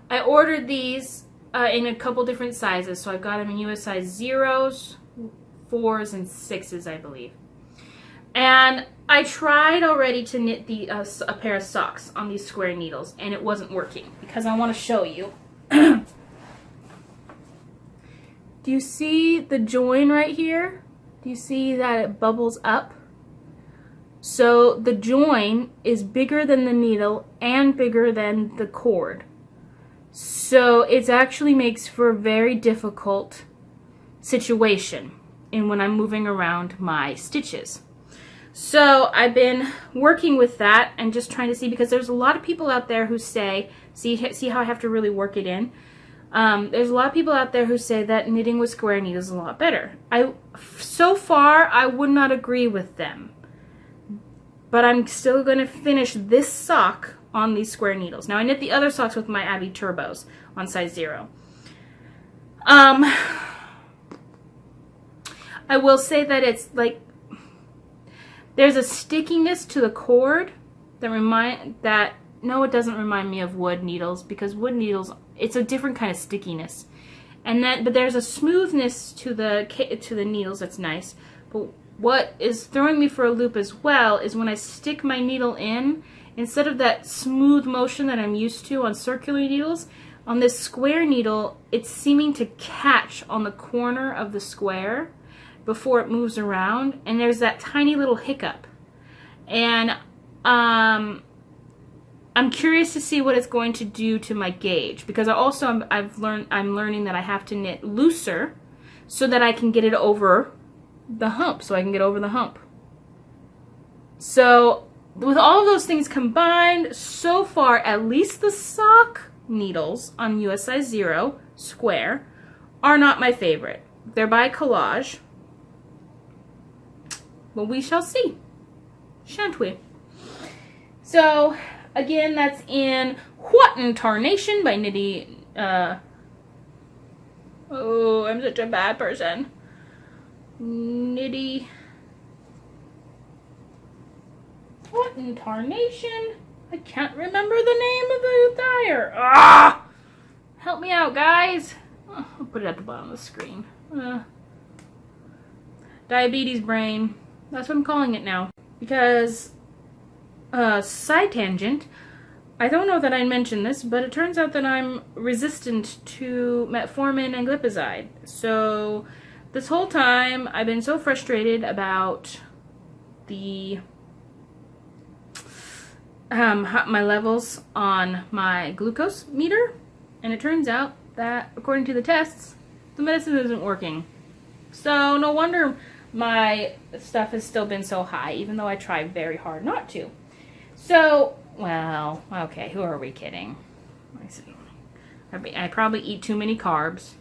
I ordered these in a couple different sizes, so I've got them in US size 0s, 4s, and 6s, I believe. And I tried already to knit a pair of socks on these square needles, and it wasn't working, because I want to show you. Do you see the join right here? Do you see that it bubbles up? So the join is bigger than the needle and bigger than the cord. So it actually makes for a very difficult situation when I'm moving around my stitches. So I've been working with that and just trying to see, because there's a lot of people out there who say, see how I have to really work it in? There's a lot of people out there who say that knitting with square needles is a lot better. So far, I would not agree with them. But I'm still going to finish this sock on these square needles. Now, I knit the other socks with my Abby Turbos on size 0. I will say that it's like, there's a stickiness to the cord that no, it doesn't remind me of wood needles, because wood needles, it's a different kind of stickiness. But there's a smoothness to the needles that's nice. But what is throwing me for a loop as well is when I stick my needle in, instead of that smooth motion that I'm used to on circular needles, on this square needle, it's seeming to catch on the corner of the square before it moves around, and there's that tiny little hiccup. And I'm curious to see what it's going to do to my gauge, because I'm learning that I have to knit looser so that I can get it over the hump, So with all of those things combined, so far, at least the sock needles on US size 0 square are not my favorite. They're by Collage. But we shall see, shan't we? So, again, that's in What in Tarnation by Knitty. Oh, I'm such a bad person. Knitty. What in Tarnation? I can't remember the name of the dyer. Ah! Help me out, guys. Oh, I'll put it at the bottom of the screen. Diabetes brain. That's what I'm calling it now. Because, side tangent, I don't know that I mentioned this, but it turns out that I'm resistant to metformin and glipizide. So, this whole time, I've been so frustrated about the my levels on my glucose meter, and it turns out that, according to the tests, the medicine isn't working. So, no wonder my stuff has still been so high, even though I try very hard not to. So, well, okay, who are we kidding? I probably eat too many carbs,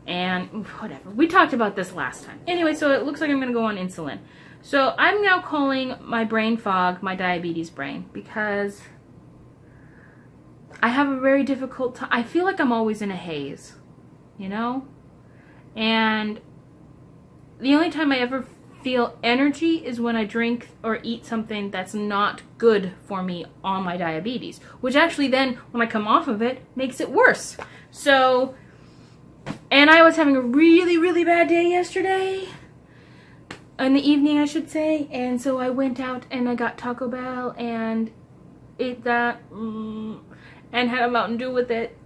and whatever. We talked about this last time. Anyway, so it looks like I'm going to go on insulin. So I'm now calling my brain fog my diabetes brain, because I have a very difficult time. I feel like I'm always in a haze, you know? And the only time I ever feel energy is when I drink or eat something that's not good for me on my diabetes, which actually then, when I come off of it, makes it worse. So, and I was having a really, really bad day yesterday. In the evening, I should say, and so I went out and I got Taco Bell and ate that and had a Mountain Dew with it.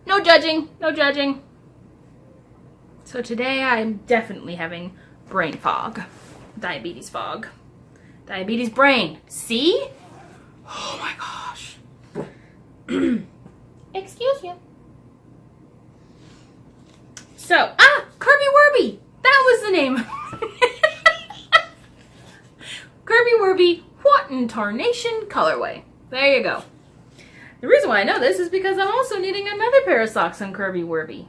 No judging, no judging. So today I'm definitely having brain fog, diabetes fog, diabetes brain. See? Oh my gosh. Excuse you. So, Kirby Werby. That was the name. Kirby Werby What in Tarnation colorway. There you go. The reason why I know this is because I'm also knitting another pair of socks on Kirby Werby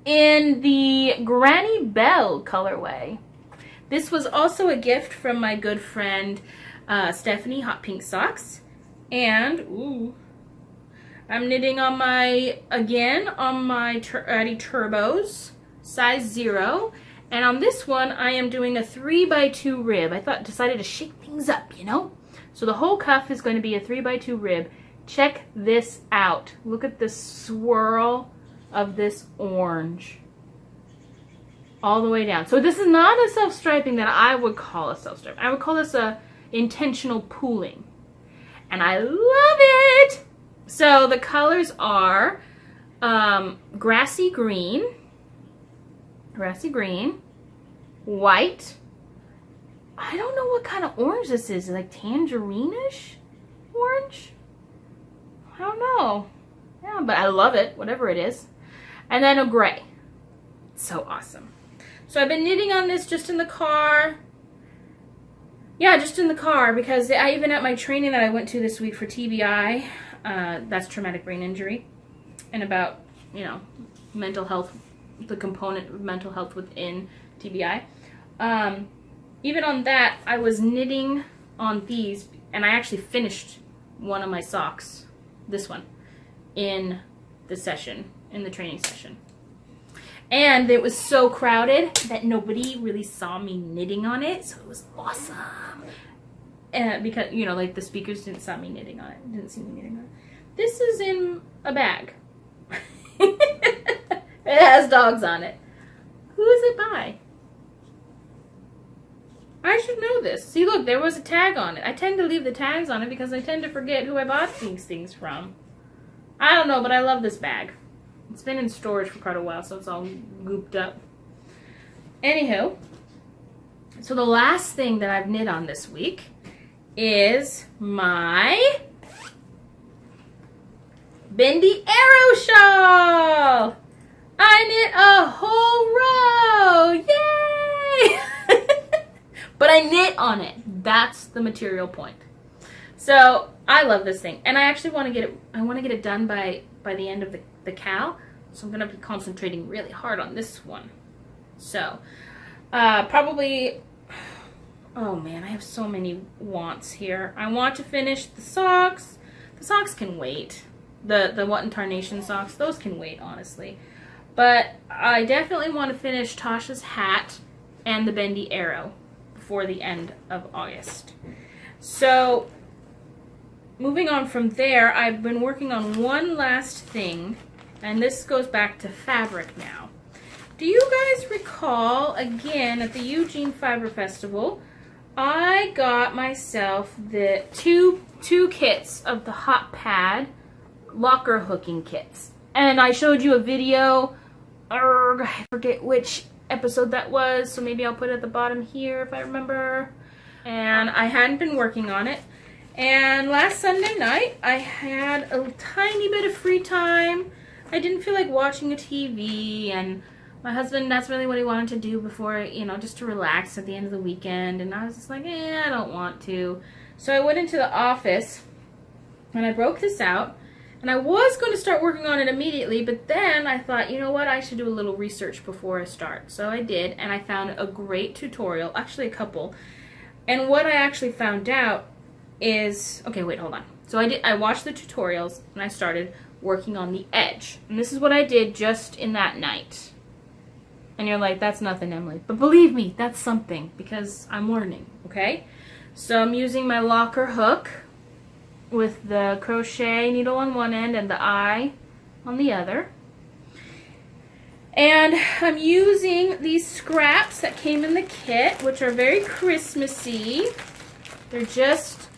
in the Granny Bell colorway. This was also a gift from my good friend Stephanie Hot Pink Socks, and ooh, I'm knitting on my Addy Turbos size 0. And on this one, I am doing a 3x2 rib. Decided to shake things up, you know? So the whole cuff is going to be a 3x2 rib. Check this out. Look at the swirl of this orange. All the way down. So this is not a self-striping that I would call a self-striping. I would call this a intentional pooling. And I love it! So the colors are grassy green, white. I don't know what kind of orange this is. Like tangerine-ish orange? I don't know. Yeah, but I love it, whatever it is. And then a gray. So awesome. So I've been knitting on this just in the car. Yeah, just in the car, because even at my training that I went to this week for TBI, that's traumatic brain injury, and about, you know, mental health, the component of mental health within TBI. Even on that, I was knitting on these, and I actually finished one of my socks, this one, in the session, in the training session. And it was so crowded that nobody really saw me knitting on it, so it was awesome. Because, you know, like the speakers didn't see me knitting on it. Didn't see me knitting on it. This is in a bag. It has dogs on it. Who is it by? I should know this. See, look, there was a tag on it. I tend to leave the tags on it because I tend to forget who I bought these things from. I don't know, but I love this bag. It's been in storage for quite a while, so it's all gooped up. Anywho, so the last thing that I've knit on this week is my Bendy Arrow shawl. I knit a whole row. Yay! But I knit on it. That's the material point. So I love this thing, and I actually want to get it. I want to get it done by the end of the cowl. So I'm gonna be concentrating really hard on this one. So probably. Oh man, I have so many wants here. I want to finish the socks. The socks can wait. The What in Tarnation socks, those can wait, honestly. But I definitely want to finish Tasha's hat and the bendy arrow before the end of August. So moving on from there, I've been working on one last thing, and this goes back to fabric now. Do you guys recall, again, at the Eugene Fiber Festival, I got myself the two kits of the hot pad locker hooking kits. And I showed you a video, I forget which episode that was, so maybe I'll put it at the bottom here if I remember. And I hadn't been working on it. And last Sunday night, I had a tiny bit of free time. I didn't feel like watching a TV, and my husband, that's really what he wanted to do before, you know, just to relax at the end of the weekend. And I was just like, I don't want to. So I went into the office, and I broke this out. And I was going to start working on it immediately, but then I thought, you know what, I should do a little research before I start. So I did, and I found a great tutorial, actually a couple. And what I actually found out is, okay, wait, hold on. So I watched the tutorials, and I started working on the edge. And this is what I did just in that night. And you're like, that's nothing, Emily. But believe me, that's something, because I'm learning, okay? So I'm using my locker hook with the crochet needle on one end and the eye on the other. And I'm using these scraps that came in the kit, which are very Christmassy. They're just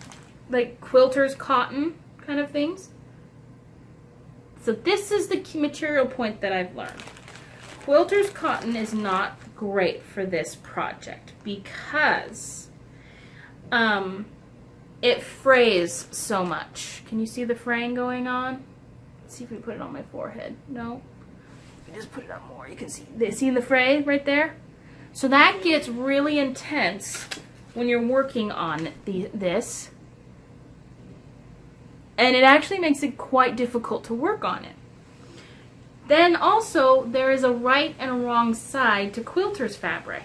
like quilter's cotton kind of things. So this is the key material point that I've learned. Quilter's cotton is not great for this project because it frays so much. Can you see the fraying going on? Let's see if we put it on my forehead. No. Just put it on more. You can see the fray right there? So that gets really intense when you're working on this. And it actually makes it quite difficult to work on it. Then also, there is a right and a wrong side to quilter's fabric.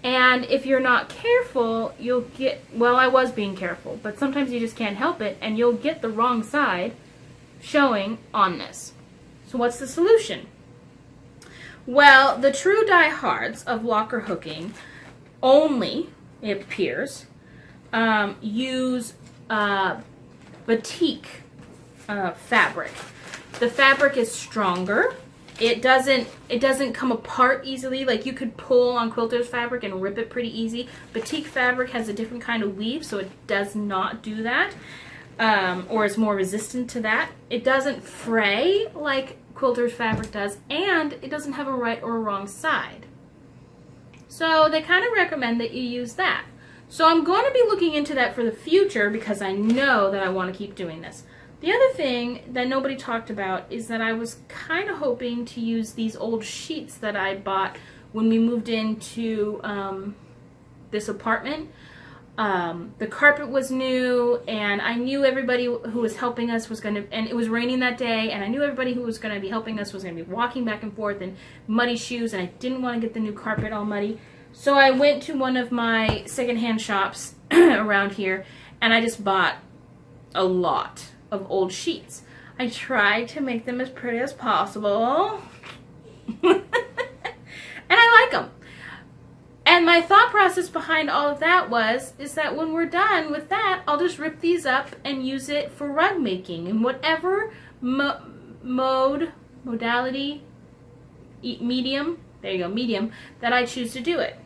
And if you're not careful, you'll get, well, I was being careful, but sometimes you just can't help it, and you'll get the wrong side showing on this. So what's the solution? Well, the true diehards of locker hooking only, it appears, use batik fabric. The fabric is stronger. It doesn't come apart easily. Like you could pull on quilter's fabric and rip it pretty easy. Batik fabric has a different kind of weave, so it does not do that, or is more resistant to that. It doesn't fray like quilter's fabric does, and it doesn't have a right or a wrong side. So they kind of recommend that you use that. So I'm going to be looking into that for the future because I know that I want to keep doing this. The other thing that nobody talked about is that I was kind of hoping to use these old sheets that I bought when we moved into this apartment. The carpet was new, and I knew everybody who was helping us was going to, and it was raining that day, and I knew everybody who was going to be helping us was going to be walking back and forth in muddy shoes, and I didn't want to get the new carpet all muddy. So I went to one of my secondhand shops around here, and I just bought a lot of old sheets. I tried to make them as pretty as possible. And I like them. And my thought process behind all of that is that when we're done with that, I'll just rip these up and use it for rug making in whatever modality, medium, there you go, medium, that I choose to do it.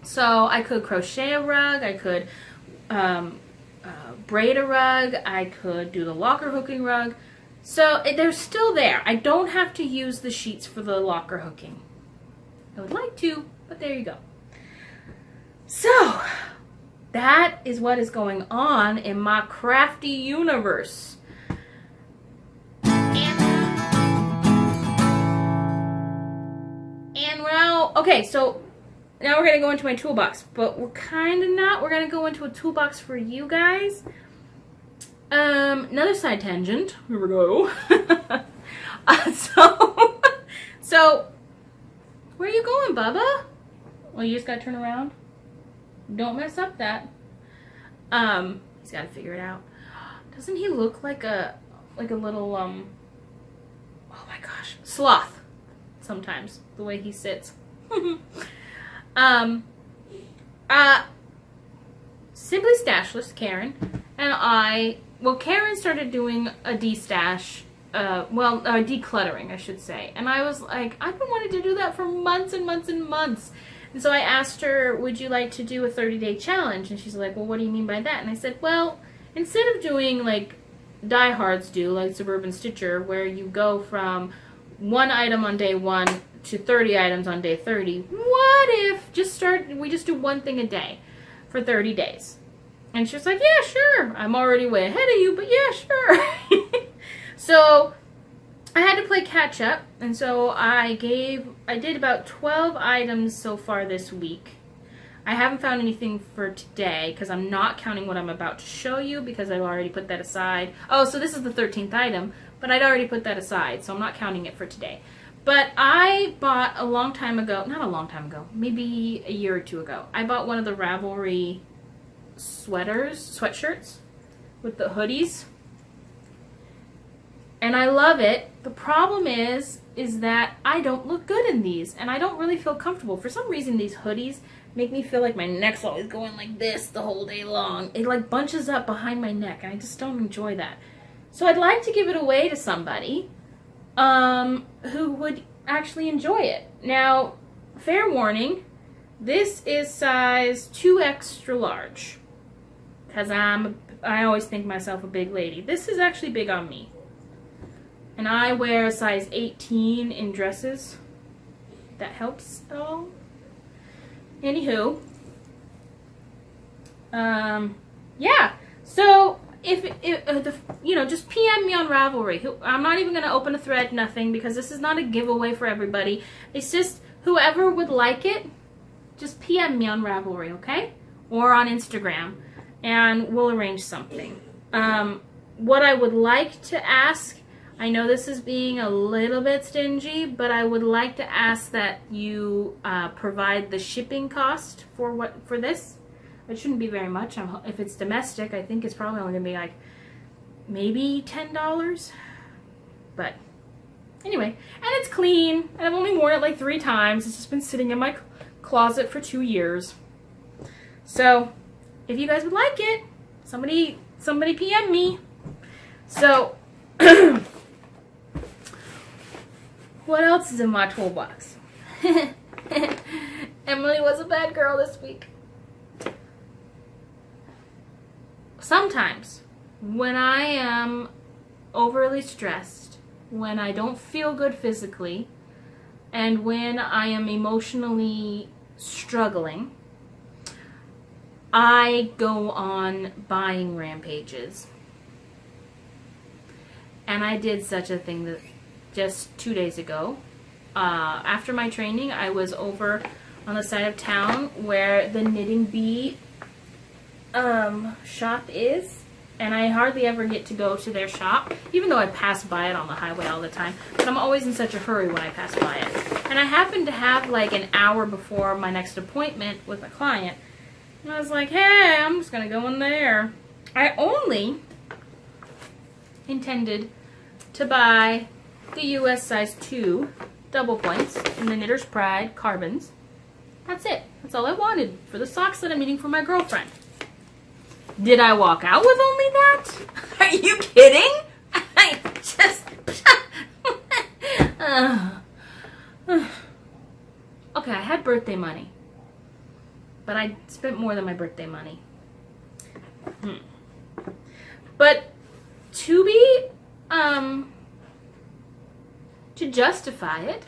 So I could crochet a rug, I could braid a rug, I could do the locker hooking rug. So they're still there. I don't have to use the sheets for the locker hooking. I would like to, but there you go. So that is what is going on in my crafty universe. And well, okay, so now we're going to go into my toolbox, but we're kind of not. We're going to go into a toolbox for you guys. Another side tangent. Here we go. So, where are you going, Bubba? Well, you just got to turn around. Don't mess up that. He's got to figure it out. Doesn't he look like a little, oh my gosh, sloth sometimes, the way he sits. Simply Stashless, Karen, and Karen started doing a destash, decluttering, I should say. And I was like, I've been wanting to do that for months and months and months. And so I asked her, would you like to do a 30-day challenge? And she's like, well, what do you mean by that? And I said, well, instead of doing like diehards do, like Suburban Stitcher, where you go from one item on day 1 to 30 items on day 30, what if we just do one thing a day for 30 days? And she was like, yeah, sure. I'm already way ahead of you, but yeah, sure. So I had to play catch up, and so I did about 12 items so far this week. I haven't found anything for today because I'm not counting what I'm about to show you because I've already put that aside. Oh, so this is the 13th item, but I'd already put that aside, so I'm not counting it for today. But I bought a long time ago, not a long time ago, maybe a year or two ago, I bought one of the Ravelry sweatshirts with the hoodies. And I love it. The problem is that I don't look good in these, and I don't really feel comfortable. For some reason, these hoodies make me feel like my neck's always going like this the whole day long. It like bunches up behind my neck, and I just don't enjoy that. So I'd like to give it away to somebody who would actually enjoy it. Now, fair warning, this is size 2 extra large, because I always think myself a big lady. This is actually big on me. And I wear a size 18 in dresses. That helps at all. Anywho. Yeah. So, just PM me on Ravelry. I'm not even going to open a thread, nothing, because this is not a giveaway for everybody. It's just whoever would like it, just PM me on Ravelry, okay? Or on Instagram, and we'll arrange something. What I would like to ask, I know this is being a little bit stingy, but I would like to ask that you provide the shipping cost for this. It shouldn't be very much. If it's domestic, I think it's probably only going to be like maybe $10. But anyway, and it's clean. And I've only worn it like 3 times. It's just been sitting in my closet for 2 years. So if you guys would like it, somebody PM me. So what else is in my toolbox? Emily was a bad girl this week. Sometimes, when I am overly stressed, when I don't feel good physically, and when I am emotionally struggling, I go on buying rampages. And I did such a thing that just 2 days ago. After my training, I was over on the side of town where the Knitting Bee shop is, and I hardly ever get to go to their shop, even though I pass by it on the highway all the time, but I'm always in such a hurry when I pass by it. And I happened to have like an hour before my next appointment with a client, and I was like, hey, I'm just gonna go in there. I only intended to buy the US size 2 double points in the Knitter's Pride carbons. That's it. That's all I wanted for the socks that I'm knitting for my girlfriend. Did I walk out with only that? Are you kidding? I just... Okay, I had birthday money. But I spent more than my birthday money. But to be... to justify it,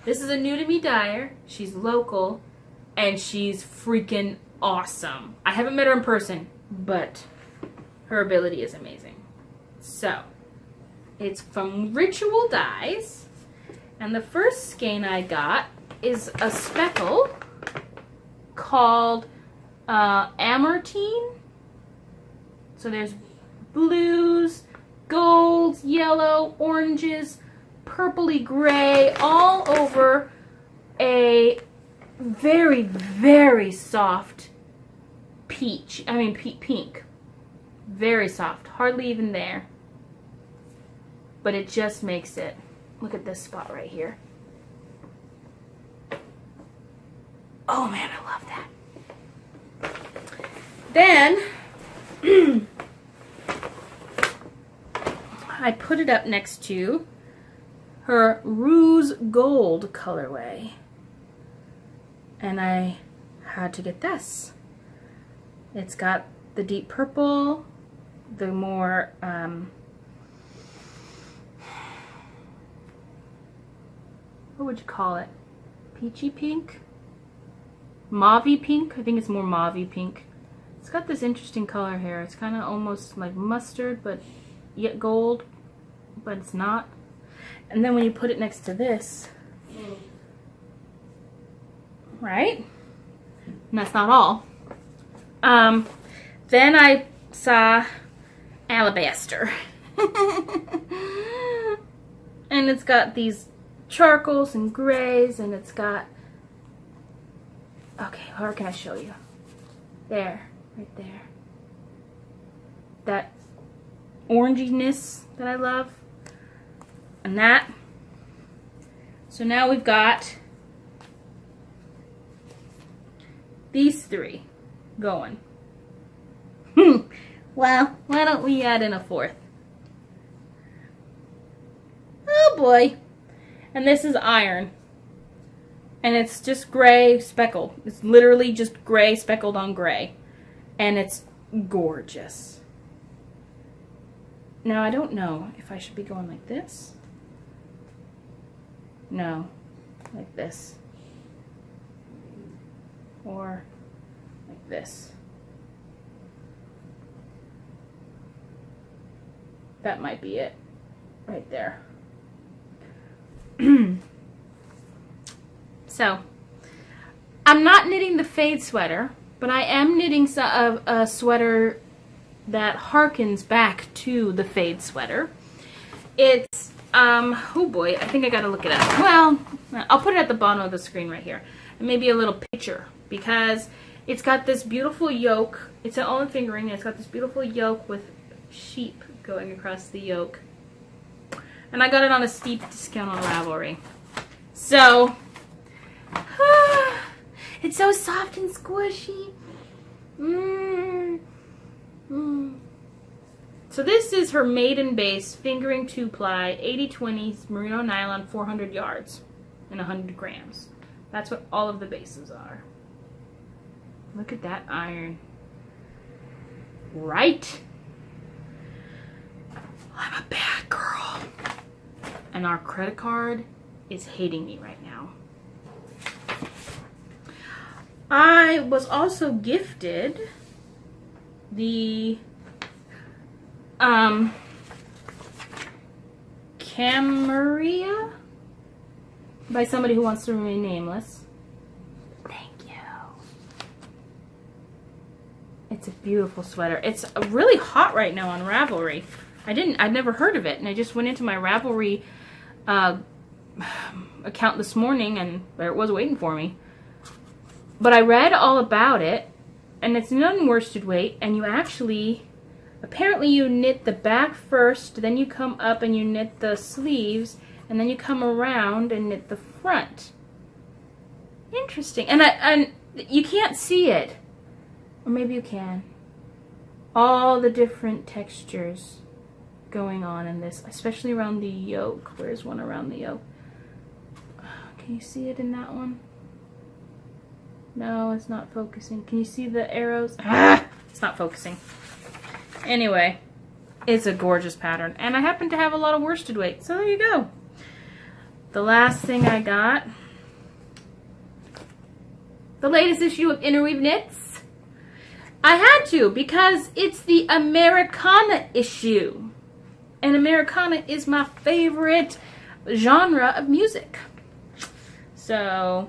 this is a new to me dyer. She's local, and she's freaking awesome. I haven't met her in person, but her ability is amazing. So, it's from Ritual Dyes, and the first skein I got is a speckle called Ambertine. So there's blues, golds, yellow, oranges, purpley gray, all over a very, very soft peach. I mean pink. Very soft, hardly even there. But it just makes it. Look at this spot right here. Oh man, I love that. Then I put it up next to her Rose Gold colorway. And I had to get this. It's got the deep purple, the more what would you call it? Peachy pink? Mauvey pink? I think it's more mauvey pink. It's got this interesting color here. It's kind of almost like mustard, but yet gold, but it's not. And then when you put it next to this, right? And that's not all. Then I saw Alabaster. And it's got these charcoals and grays, and it's got, okay, where can I show you? There, right there. That oranginess that I love. And that. So now we've got these three going. Well, why don't we add in a fourth? Oh boy. And this is iron. And it's just gray speckled. It's literally just gray speckled on gray. And it's gorgeous. Now I don't know if I should be going like this. No, like this. Or like this. That might be it. Right there. So, I'm not knitting the fade sweater, but I am knitting a sweater that harkens back to the fade sweater. It's, oh boy, I think I gotta look it up. Well, I'll put it at the bottom of the screen right here. And maybe a little picture, because it's got this beautiful yoke. It's an all fingering, and it's got this beautiful yoke with sheep going across the yoke. And I got it on a steep discount on Ravelry. So, it's so soft and squishy. So this is her maiden base, fingering 2-ply, 80/20 merino nylon, 400 yards and 100 grams. That's what all of the bases are. Look at that iron. Right? I'm a bad girl. And our credit card is hating me right now. I was also gifted the Camarilla by somebody who wants to remain nameless. Thank you. It's a beautiful sweater. It's really hot right now on Ravelry. I'd never heard of it, and I just went into my Ravelry account this morning, and there it was waiting for me. But I read all about it, and it's an unworsted weight, and you actually, apparently you knit the back first, then you come up and you knit the sleeves, and then you come around and knit the front. Interesting. And you can't see it, or maybe you can. All the different textures going on in this, especially around the yoke. Where's one around the yoke? Can you see it in that one? No, it's not focusing. Can you see the arrows? Ah, it's not focusing. Anyway, it's a gorgeous pattern, and I happen to have a lot of worsted weight, so there you go. The last thing I got, the latest issue of Interweave Knits. I had to, because it's the Americana issue. And Americana is my favorite genre of music. So,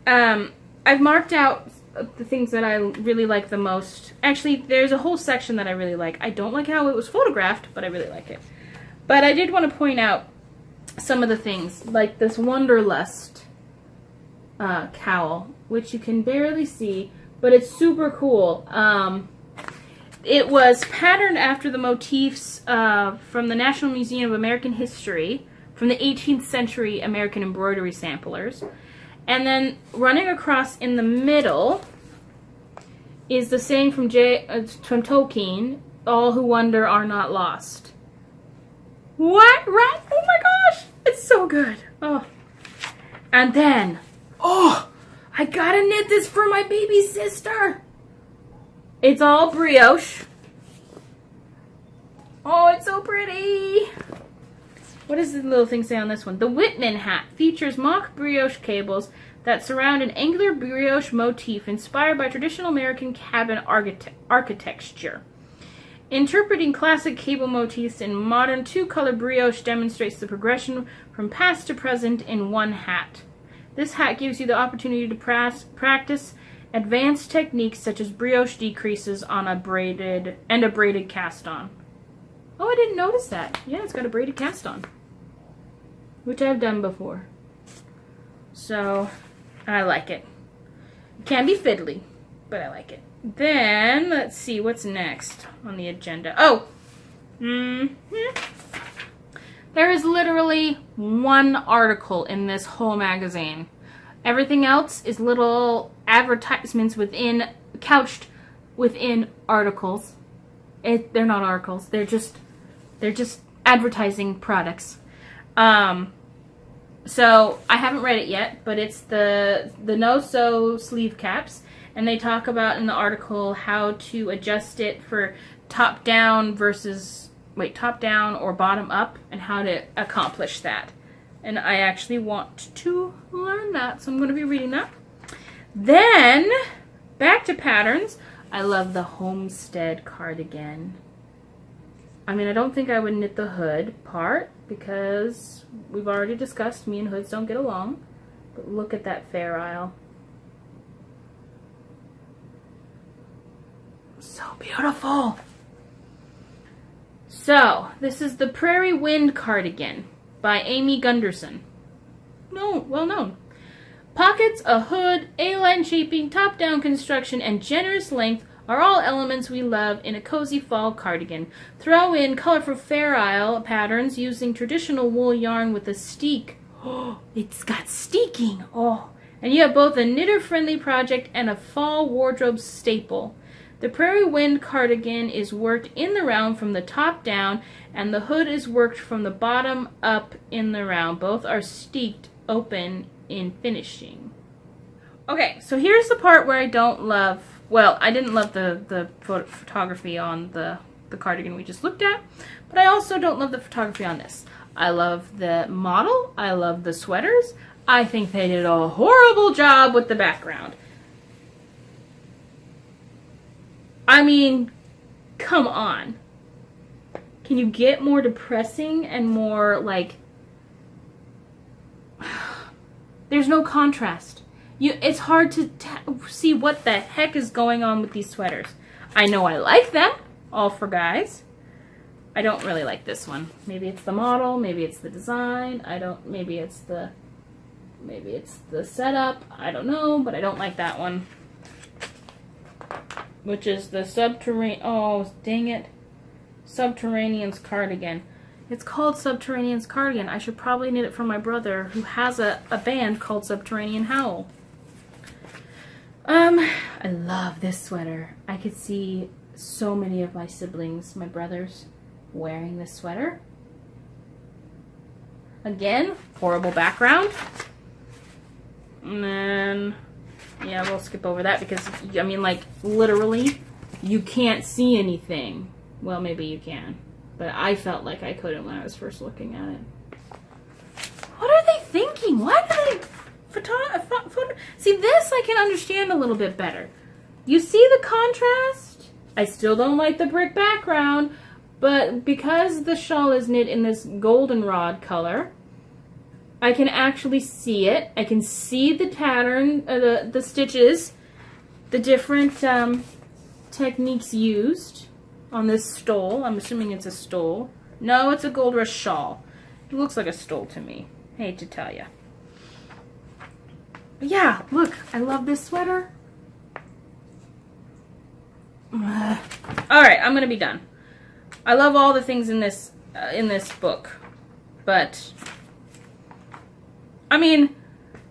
I've marked out the things that I really like the most. Actually, there's a whole section that I really like. I don't like how it was photographed, but I really like it. But I did want to point out some of the things, like this Wanderlust cowl, which you can barely see, but it's super cool. It was patterned after the motifs from the National Museum of American History, from the 18th century American embroidery samplers. And then running across in the middle is the saying from Tolkien, "All who wander are not lost." What? Right? Oh my gosh! It's so good. Oh. And then, oh, I gotta knit this for my baby sister. It's all brioche. Oh, it's so pretty. What does the little thing say on this one? The Whitman hat features mock brioche cables that surround an angular brioche motif inspired by traditional American cabin architecture. Interpreting classic cable motifs in modern two-color brioche demonstrates the progression from past to present in one hat. This hat gives you the opportunity to practice advanced techniques such as brioche decreases on a braided cast-on. Oh, I didn't notice that. Yeah, it's got a braided cast-on, which I've done before. So, I like it. It can be fiddly, but I like it. Then, let's see, what's next on the agenda? Oh! There is literally one article in this whole magazine. Everything else is little advertisements couched within articles. They're not articles. They're just advertising products. So I haven't read it yet, but it's the no-sew sleeve caps, and they talk about in the article how to adjust it for top down or bottom up, and how to accomplish that. And I actually want to learn that, so I'm going to be reading that. Then, back to patterns. I love the homestead cardigan. I mean, I don't think I would knit the hood part because we've already discussed me and hoods don't get along. But look at that Fair Isle. So beautiful. So, this is the Prairie Wind cardigan by Amy Gunderson. Well known. Pockets, a hood, A-line shaping, top-down construction, and generous length are all elements we love in a cozy fall cardigan. Throw in colorful Fair Isle patterns using traditional wool yarn with a steek. Oh, it's got steeking. Oh, and you have both a knitter-friendly project and a fall wardrobe staple. The Prairie Wind cardigan is worked in the round from the top down, and the hood is worked from the bottom up in the round. Both are steeked open in finishing. Okay, so here's the part where I don't love, well, I didn't love the photography on the cardigan we just looked at, but I also don't love the photography on this. I love the model, I love the sweaters, I think they did a horrible job with the background. I mean, come on. Can you get more depressing and more, like, there's no contrast. It's hard to see what the heck is going on with these sweaters. I know I like them, all for guys. I don't really like this one. Maybe it's the model, maybe it's the design, maybe it's the setup, I don't know, but I don't like that one. Which is the oh, dang it. Subterranean's cardigan. It's called Subterranean's cardigan. I should probably knit it for my brother, who has a band called Subterranean Howl. I love this sweater. I could see so many of my siblings, my brothers, wearing this sweater. Again, horrible background. And then, yeah, we'll skip over that because, I mean, like, literally, you can't see anything. Well, maybe you can. But I felt like I couldn't when I was first looking at it. What are they thinking? Why do they see, this I can understand a little bit better. You see the contrast? I still don't like the brick background, but because the shawl is knit in this goldenrod color, I can actually see it. I can see the pattern, the stitches, the different techniques used on this stole. I'm assuming it's a stole. No, it's a gold rush shawl. It looks like a stole to me. Hate to tell you. But yeah, look, I love this sweater. Alright, I'm gonna be done. I love all the things in this book, but I mean,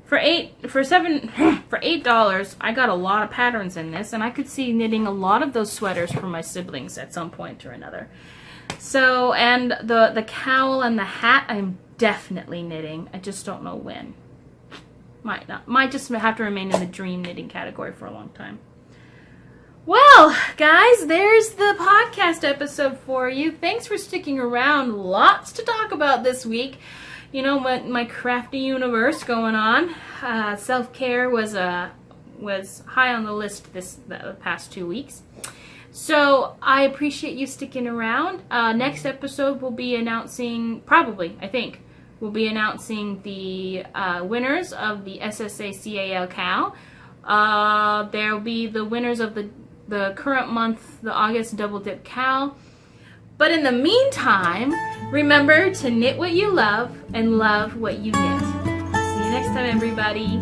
for $8, I got a lot of patterns in this, and I could see knitting a lot of those sweaters for my siblings at some point or another. So, and the cowl and the hat, I'm definitely knitting. I just don't know when. Might not. Might just have to remain in the dream knitting category for a long time. Well, guys, there's the podcast episode for you. Thanks for sticking around. Lots to talk about this week. You know, my crafty universe going on. Self-care was high on the list the past 2 weeks. So I appreciate you sticking around. Next episode we'll be announcing, probably, I think, we'll be announcing the winners of the SSA CAL Cal. There will be the winners of the current month, the August Double Dip Cal. But in the meantime, remember to knit what you love and love what you knit. See you next time, everybody.